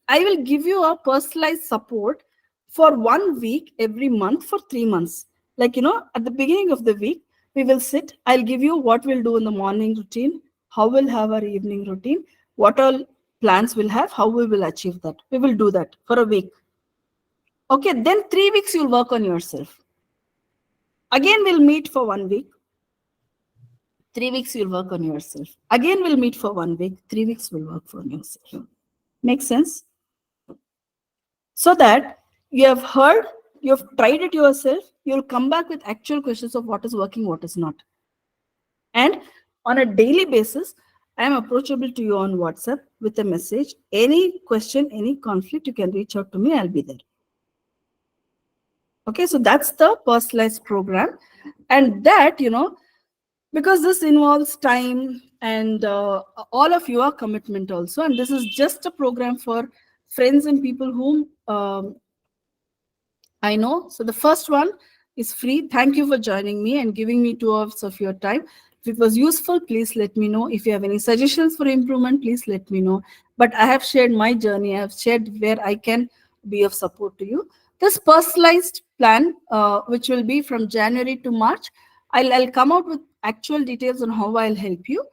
I will give you a personalized support for 1 week every month for 3 months. Like, at the beginning of the week, we will sit, I'll give you what we'll do in the morning routine, how we'll have our evening routine, what all plans we'll have, how we will achieve that. We will do that for a week. Okay, then 3 weeks you'll work on yourself. Again, we'll meet for 1 week. 3 weeks you'll work on yourself. Again, we'll meet for 1 week. 3 weeks will work on yourself. Make sense? So that you have heard, you've tried it yourself, you'll come back with actual questions of what is working, what is not. And on a daily basis, I am approachable to you on WhatsApp with a message. Any question, any conflict, you can reach out to me. I'll be there. Okay, so that's the personalized program. And that, because this involves time, and all of your commitment also. And this is just a program for friends and people whom I know. So the first one is free. Thank you for joining me and giving me 2 hours of your time. If it was useful, please let me know. If you have any suggestions for improvement, please let me know. But I have shared my journey. I have shared where I can be of support to you. This personalized plan, which will be from January to March, I'll come out with actual details on how I'll help you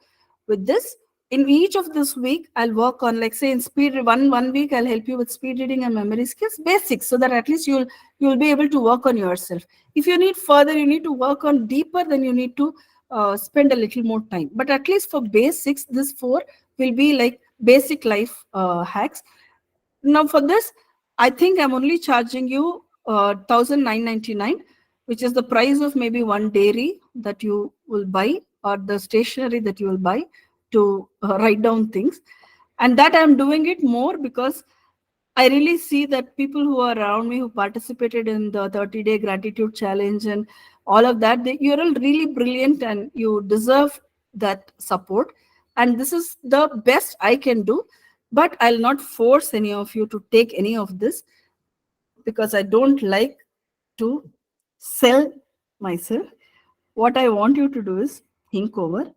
with this. In each of this week, I'll work on, like say in speed one week, I'll help you with speed reading and memory skills, basics, so that at least you'll be able to work on yourself. If you need further, you need to work on deeper, then you need to spend a little more time. But at least for basics, this 4 will be like basic life hacks. Now for this, I think I'm only charging you 1,999, which is the price of maybe one dairy that you will buy or the stationery that you will buy to write down things. And that I'm doing it more because I really see that people who are around me who participated in the 30-day gratitude challenge and all of that, you're all really brilliant and you deserve that support. And this is the best I can do. But I'll not force any of you to take any of this because I don't like to sell myself. What I want you to do is think over.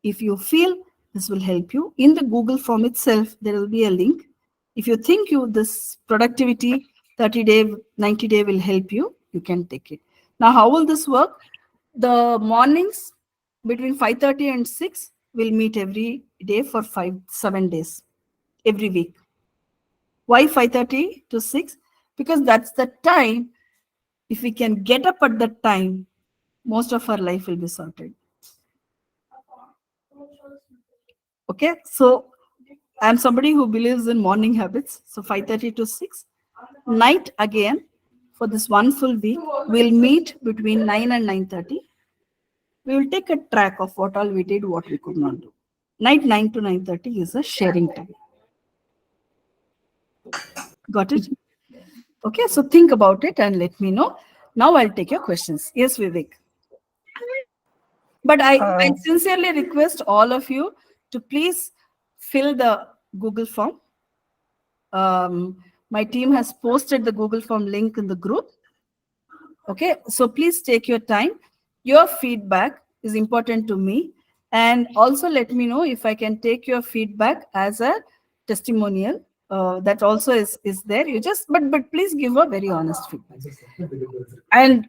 If you feel this will help you, in the Google form itself, there will be a link. If you think this productivity 30-day, 90-day will help you, you can take it. Now, how will this work? The mornings between 5:30 and 6 will meet every day for 7 days, every week. Why 5:30 to 6? Because that's the time, if we can get up at that time, most of our life will be sorted. Okay, so I'm somebody who believes in morning habits. So 5:30 to 6. Night again, for this one full week, we'll meet between 9 and 9:30. We will take a track of what all we did, what we could not do. Night 9 to 9:30 is a sharing time. Got it? Okay, so think about it and let me know. Now I'll take your questions. Yes, Vivek. But I sincerely request all of you to please fill the Google form. My team has posted the Google form link in the group. Okay, so please take your time. Your feedback is important to me. And also let me know if I can take your feedback as a testimonial. That also is there. You just, but please give a very honest feedback. And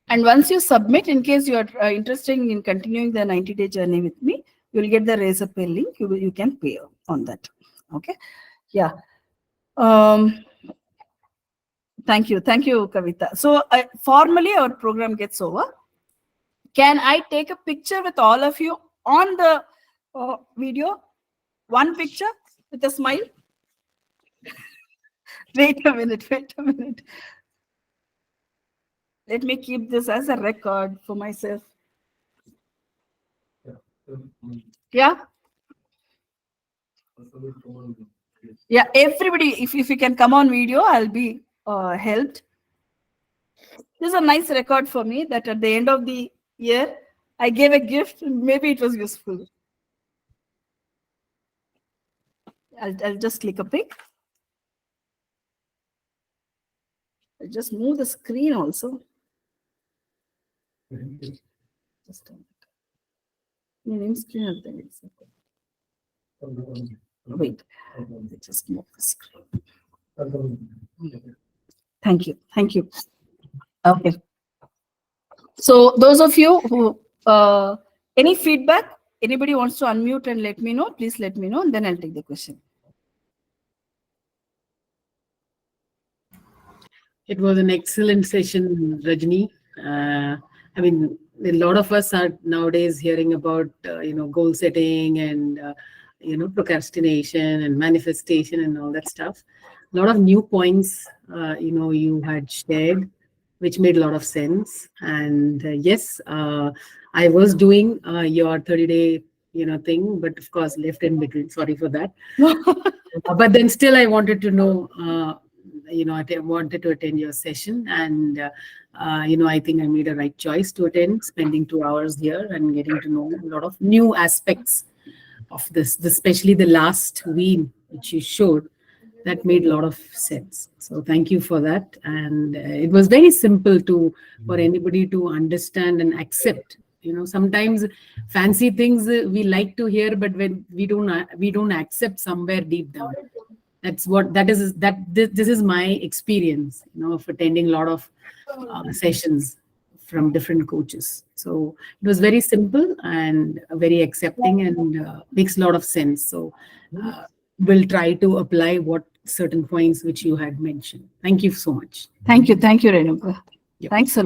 once you submit, in case you are interested in continuing the 90-day journey with me, you will get the Raise a Pay link. You can pay on that. Okay. Yeah. Thank you, Kavita. So formally, our program gets over. Can I take a picture with all of you on the video? One picture with a smile. Wait a minute. Let me keep this as a record for myself. Yeah. Yeah, everybody, if you can come on video, I'll be helped. This is a nice record for me that at the end of the year, I gave a gift. Maybe it was useful. I'll just click a pic. I'll just move the screen also. Just a minute. Screen wait, just move the screen. Thank you. Okay. So those of you who any feedback, anybody wants to unmute and let me know, please let me know, and then I'll take the question. It was an excellent session, Rajani. I mean, a lot of us are nowadays hearing about goal setting and procrastination and manifestation and all that stuff. A lot of new points you had shared, which made a lot of sense. And yes, I was doing your 30-day thing, but of course left in between. Sorry for that. But then still I wanted to know I wanted to attend your session, and I think I made a right choice to attend, spending 2 hours here and getting to know a lot of new aspects of this, especially the last wheel which you showed. That made a lot of sense. So thank you for that. And it was very simple for anybody to understand and accept. Sometimes fancy things we like to hear, but when we don't accept somewhere deep down. This is my experience, of attending a lot of sessions from different coaches. So it was very simple and very accepting and makes a lot of sense. So we'll try to apply what certain points which you had mentioned. Thank you so much. Thank you, Renuka. Yep. Thanks a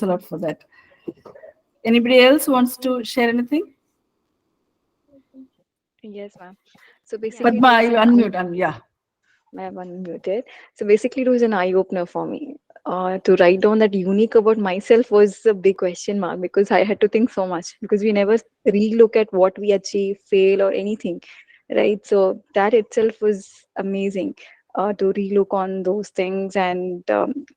lot for that. Anybody else wants to share anything? Yes, ma'am. So basically, Padma, you unmute. Yeah. I am unmuted. So basically, it was an eye opener for me. To write down that unique about myself was a big question mark, because I had to think so much, because we never relook at what we achieve, fail, or anything, right? So that itself was amazing, to relook on those things. And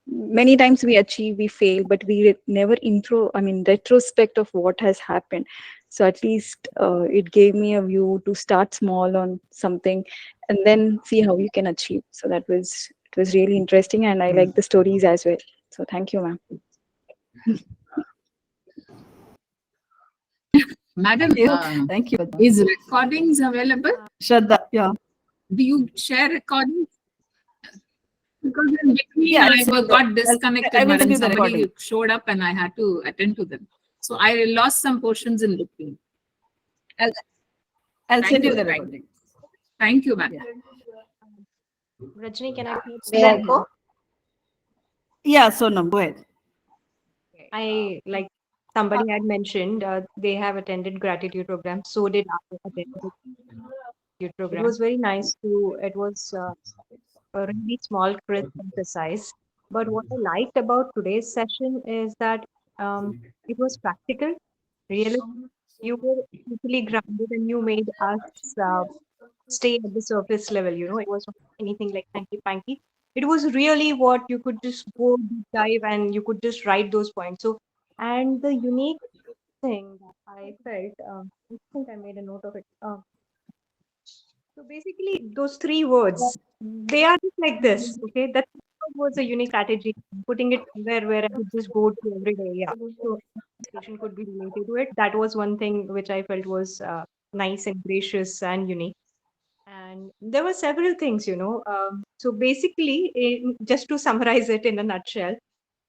many times we achieve, we fail, but we never retrospect of what has happened. So at least it gave me a view to start small on something and then see how you can achieve. So it was really interesting, and I like the stories as well. So thank you, ma'am. Madam, Thank you. is recordings available? Shraddha, yeah. Do you share recordings? Because in between, Yeah, I got disconnected, I will send madam. you the Somebody recording. showed up and I had to attend to them. So I lost some portions in between. I'll send you the recording. Thank you, ma'am. Rajani, can I May I go? Yeah, Sonam, go ahead. I like somebody had mentioned they have attended gratitude program. So did I attend the gratitude program. It was very nice to. It was a really small, crisp, and precise. But what I liked about today's session is that it was practical, realistic. You were totally grounded, and you made us stay at the surface level. It was not anything like hanky panky. It was really what you could just go deep dive and you could just write those points. So, and the unique thing that I felt, I think I made a note of it. So basically, those three words, they are just like this. Okay, that was a unique strategy. Putting it somewhere where I could just go to every day. Yeah, so station could be related to it. That was one thing which I felt was nice and gracious and unique. And there were several things. So basically, just to summarize it in a nutshell,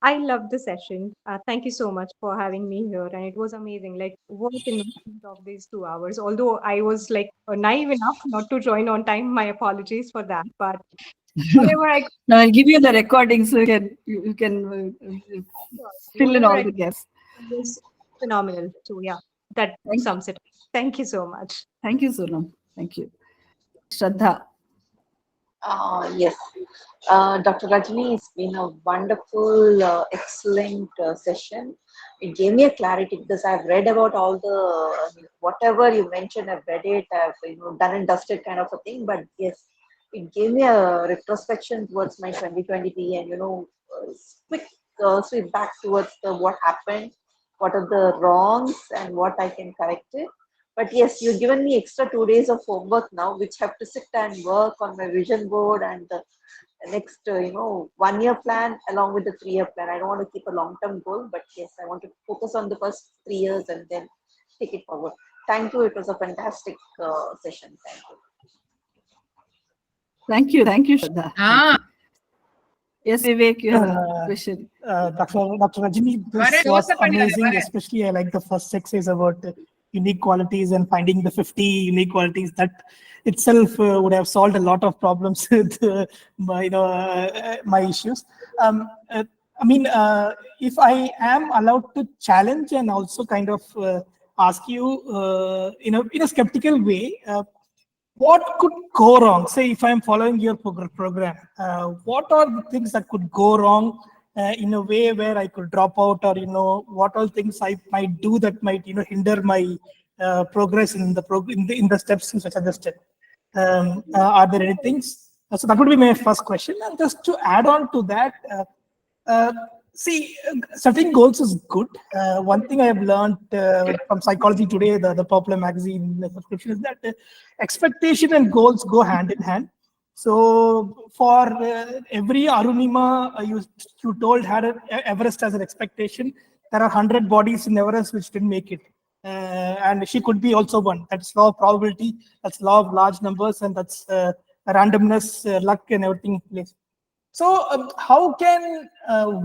I loved the session. Thank you so much for having me here, and it was amazing. Like, what investment of these 2 hours? Although I was like naive enough not to join on time, my apologies for that. But whatever I Now I'll give you the recording so you can fill in whatever all I the gaps. was phenomenal. So yeah, that sums it up. Thank you so much. Thank you, Sonam. Thank you. Shraddha. Yes, Dr. Rajani, it's been a wonderful, excellent session. It gave me a clarity because I've read about all whatever you mentioned. I've read it. I've done and dusted kind of a thing. But yes, it gave me a retrospection towards my 2023 and quick sweep back towards what happened, what are the wrongs, and what I can correct it. But yes, you've given me extra 2 days of homework now, which have to sit and work on my vision board and the next, 1 year plan along with the 3 year plan. I don't want to keep a long-term goal, but yes, I want to focus on the first 3 years and then take it forward. Thank you. It was a fantastic session. Thank you. Thank you, Shraddha. Yes, Vivek, you have a question. Dr. Rajani, this was amazing. Especially, I like the first 6 days about unique qualities and finding the 50 unique qualities. That itself would have solved a lot of problems with my issues. If I am allowed to challenge and also kind of ask you, in a skeptical way, what could go wrong? Say, if I'm following your program, what are the things that could go wrong in a way where I could drop out, or what all things I might do that might hinder my progress in the steps which I suggested? Are there any things? So that would be my first question. And just to add on to that, See, setting goals is good. One thing I have learned from Psychology Today, the popular magazine subscription, is that expectation and goals go hand in hand. So for every Arunima you told had Everest as an expectation, there are 100 bodies in Everest which didn't make it. And she could be also one. That's law of probability, that's law of large numbers, and that's randomness, luck, and everything. So, how can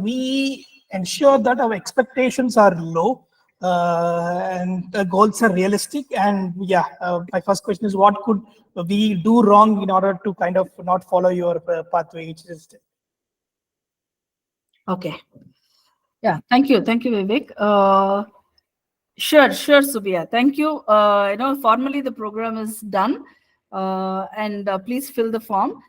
we ensure that our expectations are low and the goals are realistic? And yeah, my first question is, what could we do wrong in order to kind of not follow your pathway? Which is Okay. Yeah, thank you, Vivek. Sure, Subia. Thank you. Formally the program is done, and please fill the form.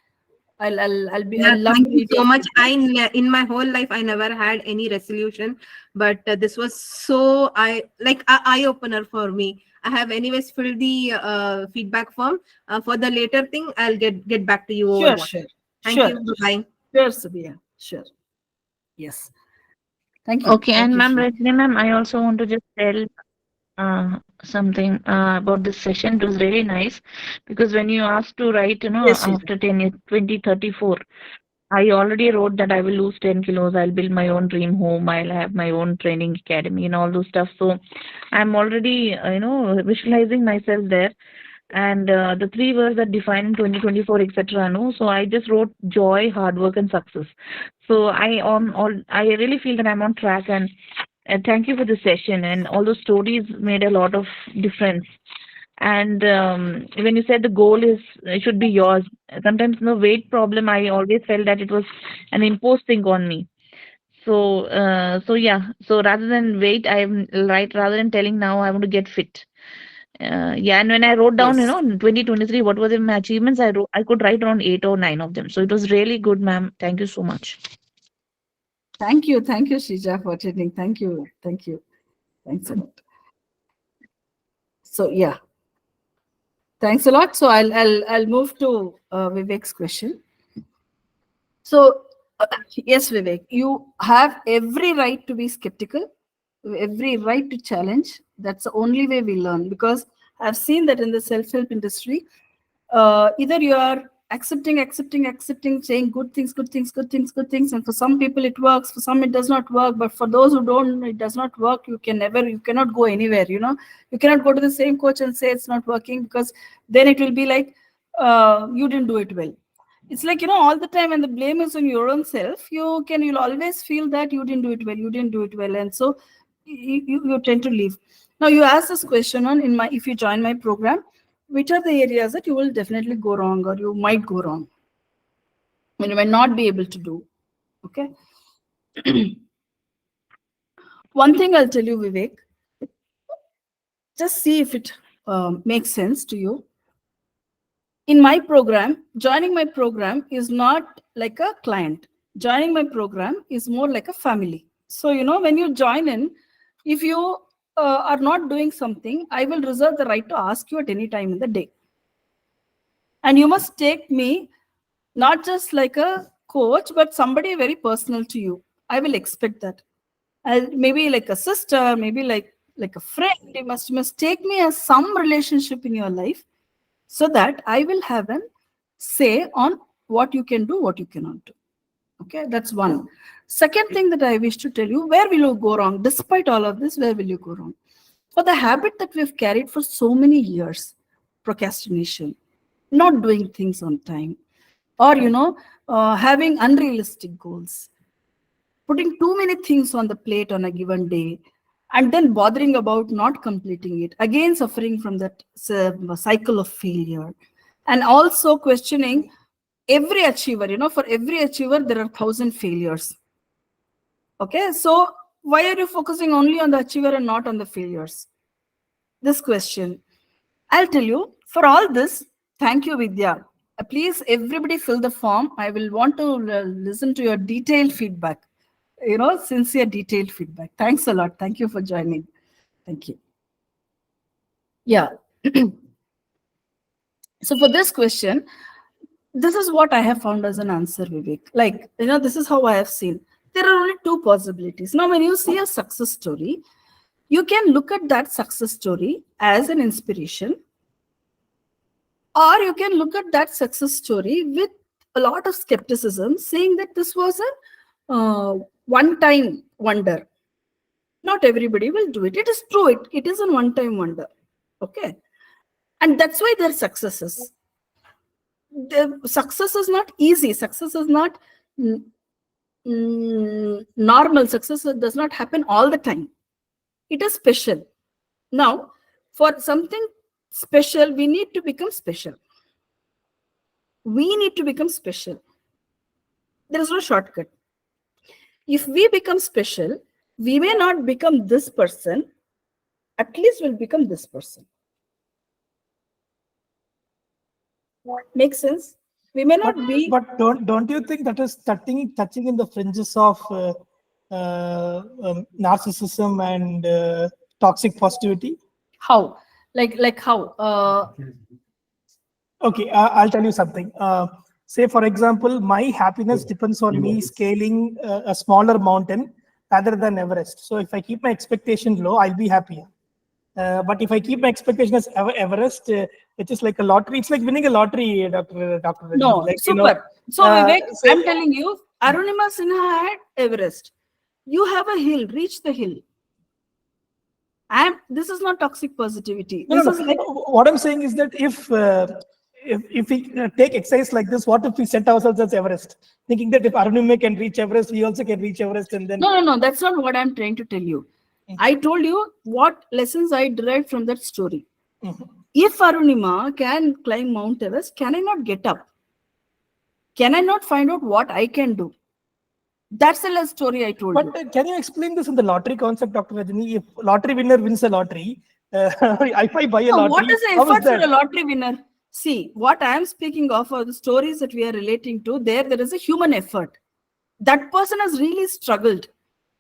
I'll Yeah, love thank to you read so your much. feedback. In my whole life, I never had any resolution, but this was so eye opener for me. I have anyways filled the feedback form. For the later thing, I'll get back to you over Sure, WhatsApp. Thank you. Bye. Sure, Subia. Sure. Yes. Thank you. Okay, Thank and you, ma'am, Shri. Rajni ma'am, I also want to just tell something about this session. It was really nice because when you asked to write, Yes, Shri. after 10 years, 2034, I already wrote that I will lose 10 kilos, I'll build my own dream home, I'll have my own training academy and all those stuff. So I'm already, visualizing myself there. And the three words that define 2024, etc. No, so I just wrote joy, hard work, and success. So I really feel that I'm on track, and thank you for the session. And all those stories made a lot of difference. And when you said the goal is it should be yours, sometimes no weight problem. I always felt that it was an imposed thing on me. So yeah. So rather than wait, I'm right. Rather than telling now, I want to get fit. Yeah, and when I wrote down, Yes. in 2023, what were my achievements, I could write around 8 or 9 of them. So it was really good, ma'am. Thank you so much. Thank you, Shija, for attending. Thank you. Thanks a lot. So yeah, thanks a lot. So I'll move to Vivek's question. So yes, Vivek, you have every right to be skeptical, every right to challenge. That's the only way we learn, because I've seen that in the self-help industry, either you are accepting, saying good things, and for some people it works, for some it does not work, but for those who don't, it does not work. You cannot go anywhere. You cannot go to the same coach and say it's not working, because then it will be like you didn't do it well. It's like, all the time, and the blame is on your own self. You'll always feel that you didn't do it well, and so you tend to leave. Now you ask this question on if you join my program, which are the areas that you will definitely go wrong, or you might go wrong, and you might not be able to do. Okay. One thing I'll tell you, Vivek, just see if it makes sense to you. In my program, joining my program is not like a client. Joining my program is more like a family. So, when you join in, if you are not doing something, I will reserve the right to ask you at any time in the day. And you must take me not just like a coach, but somebody very personal to you. I will expect that. Maybe like a sister, maybe like a friend. You must take me as some relationship in your life, so that I will have an say on what you can do, what you cannot do. Okay, that's one. Second thing that I wish to tell you, where will you go wrong? Despite all of this, where will you go wrong? For the habit that we've carried for so many years, procrastination, not doing things on time, or having unrealistic goals, putting too many things on the plate on a given day, and then bothering about not completing it, again suffering from that cycle of failure, and also questioning every achiever. For every achiever there are 1,000 failures. Okay, so why are you focusing only on the achiever and not on the failures? This question, I'll tell you. For all this, thank you, Vidya. Please, everybody fill the form. I will want to listen to your detailed feedback. Sincere, detailed feedback. Thanks a lot. Thank you for joining. Thank you. Yeah. So for this question, this is what I have found as an answer, Vivek. Like, this is how I have seen. There are only two possibilities. Now, when you see a success story, you can look at that success story as an inspiration, or you can look at that success story with a lot of skepticism, saying that this was a one-time wonder. Not everybody will do it. It is true. It is a one-time wonder. Okay. And that's why their successes. The success is not easy. Success is not normal. Success does not happen all the time. It is special. Now, for something special, we need to become special. We need to become special. There is no shortcut. If we become special, we may not become this person, at least we'll become this person. Makes sense? We may not be. But don't you think that is touching in the fringes of narcissism and toxic positivity? How? Like how? Okay, I'll tell you something. Say, for example, my happiness depends on me scaling a smaller mountain rather than Everest. So if I keep my expectation low, I'll be happier. But if I keep my expectation as Everest, it is like a lottery. It's like winning a lottery, Dr. No, Like, super. So Vivek, I'm telling you, Arunima Sinha had Everest. You have a hill, reach the hill. This is not toxic positivity. This is like, what I'm saying is that if we take exercise like this, what if we set ourselves as Everest, thinking that if Arunima can reach Everest, we also can reach Everest, and then no, that's not what I'm trying to tell you. I told you what lessons I derived from that story. If Arunima can climb Mount Everest, can I not get up? Can I not find out what I can do? That's the last story I told you. But can you explain this in the lottery concept, Dr. Rajani? If lottery winner wins a lottery, if I buy a lottery, what is the effort for a lottery winner? See, what I am speaking of are the stories that we are relating to. There is a human effort. That person has really struggled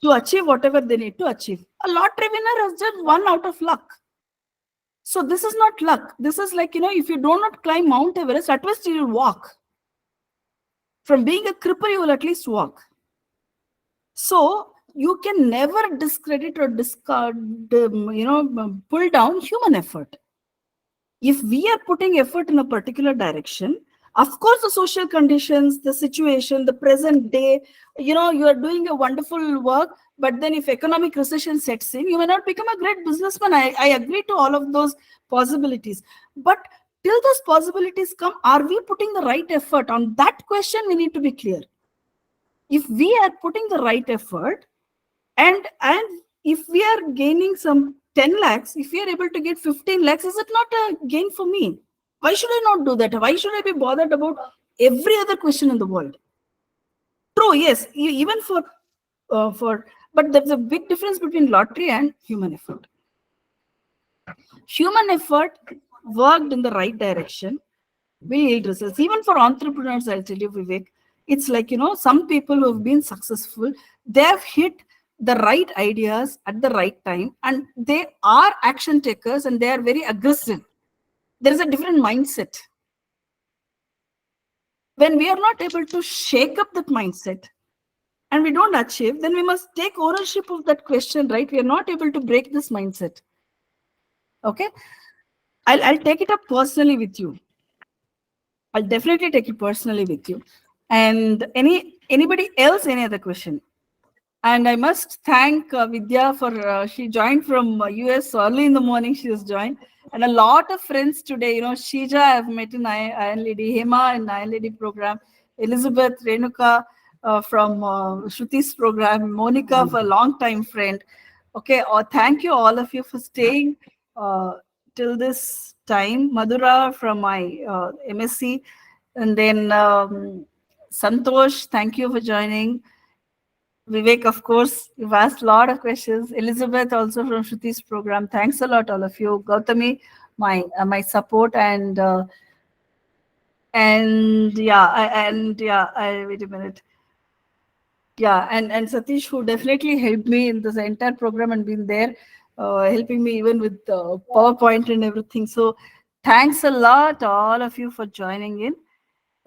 to achieve whatever they need to achieve. A lottery winner has just won out of luck. So this is not luck. This is like, if you do not climb Mount Everest, at least you will walk. From being a cripple, you will at least walk. So you can never discredit or discard, pull down human effort. If we are putting effort in a particular direction, of course, the social conditions, the situation, the present day, you are doing a wonderful work, but then if economic recession sets in, you may not become a great businessman. I agree to all of those possibilities. But till those possibilities come, are we putting the right effort? On that question, we need to be clear. If we are putting the right effort, and if we are gaining some 10 lakhs, if we are able to get 15 lakhs, is it not a gain for me? Why should I not do that? Why should I be bothered about every other question in the world? True, yes, even but there's a big difference between lottery and human effort. Human effort worked in the right direction will yield results. Even for entrepreneurs, I'll tell you, Vivek, it's like, some people who have been successful, they have hit the right ideas at the right time, and they are action takers and they are very aggressive. There is a different mindset. When we are not able to shake up that mindset and we don't achieve, then we must take ownership of that question, right? We are not able to break this mindset. Okay? I'll take it up personally with you. I'll definitely take it personally with you. And anybody else, any other question? And I must thank Vidya for, she joined from US early in the morning, she has joined. And a lot of friends today, Shija I've met in Iron Lady, Hema in Iron Lady program, Elizabeth, Renuka from Shruti's program, Monica for a long time friend. Okay, thank you all of you for staying till this time. Madhura from my MSc. And then Santosh, thank you for joining. Vivek, of course, you've asked a lot of questions. Elizabeth, also from Shruti's program. Thanks a lot, all of you. Gautami, my support, and wait a minute. Yeah, and Satish, who definitely helped me in this entire program and been there, helping me even with PowerPoint and everything. So thanks a lot, all of you, for joining in.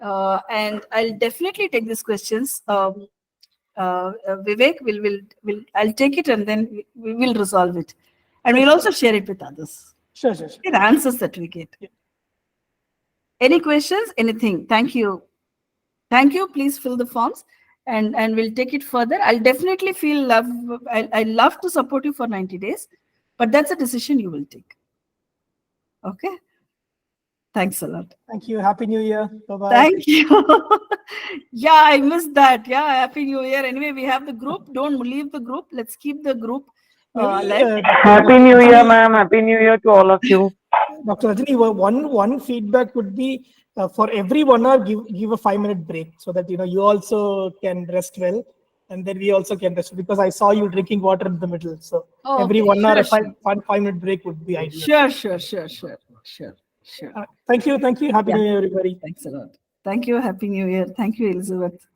And I'll definitely take these questions. Vivek, I'll take it and then we will resolve it. And we'll also share it with others. Sure. The answers that we get. Yeah. Any questions? Anything? Thank you. Thank you. Please fill the forms and we'll take it further. I'll definitely I love to support you for 90 days, but that's a decision you will take. Okay. Thanks a lot. Thank you. Happy New Year. Bye-bye. Thank you. Yeah, I missed that. Yeah, Happy New Year. Anyway, we have the group. Don't leave the group. Let's keep the group alive. Happy New Year, ma'am. Happy New Year to all of you. Dr. Rajani, one feedback would be for every 1 hour, give a 5-minute break so that you also can rest well, and then we also can rest, because I saw you drinking water in the middle. So every 1 hour, a 5-minute break would be ideal. Sure. Thank you. Happy New Year, everybody. Thanks a lot. Thank you. Happy New Year. Thank you, Elizabeth.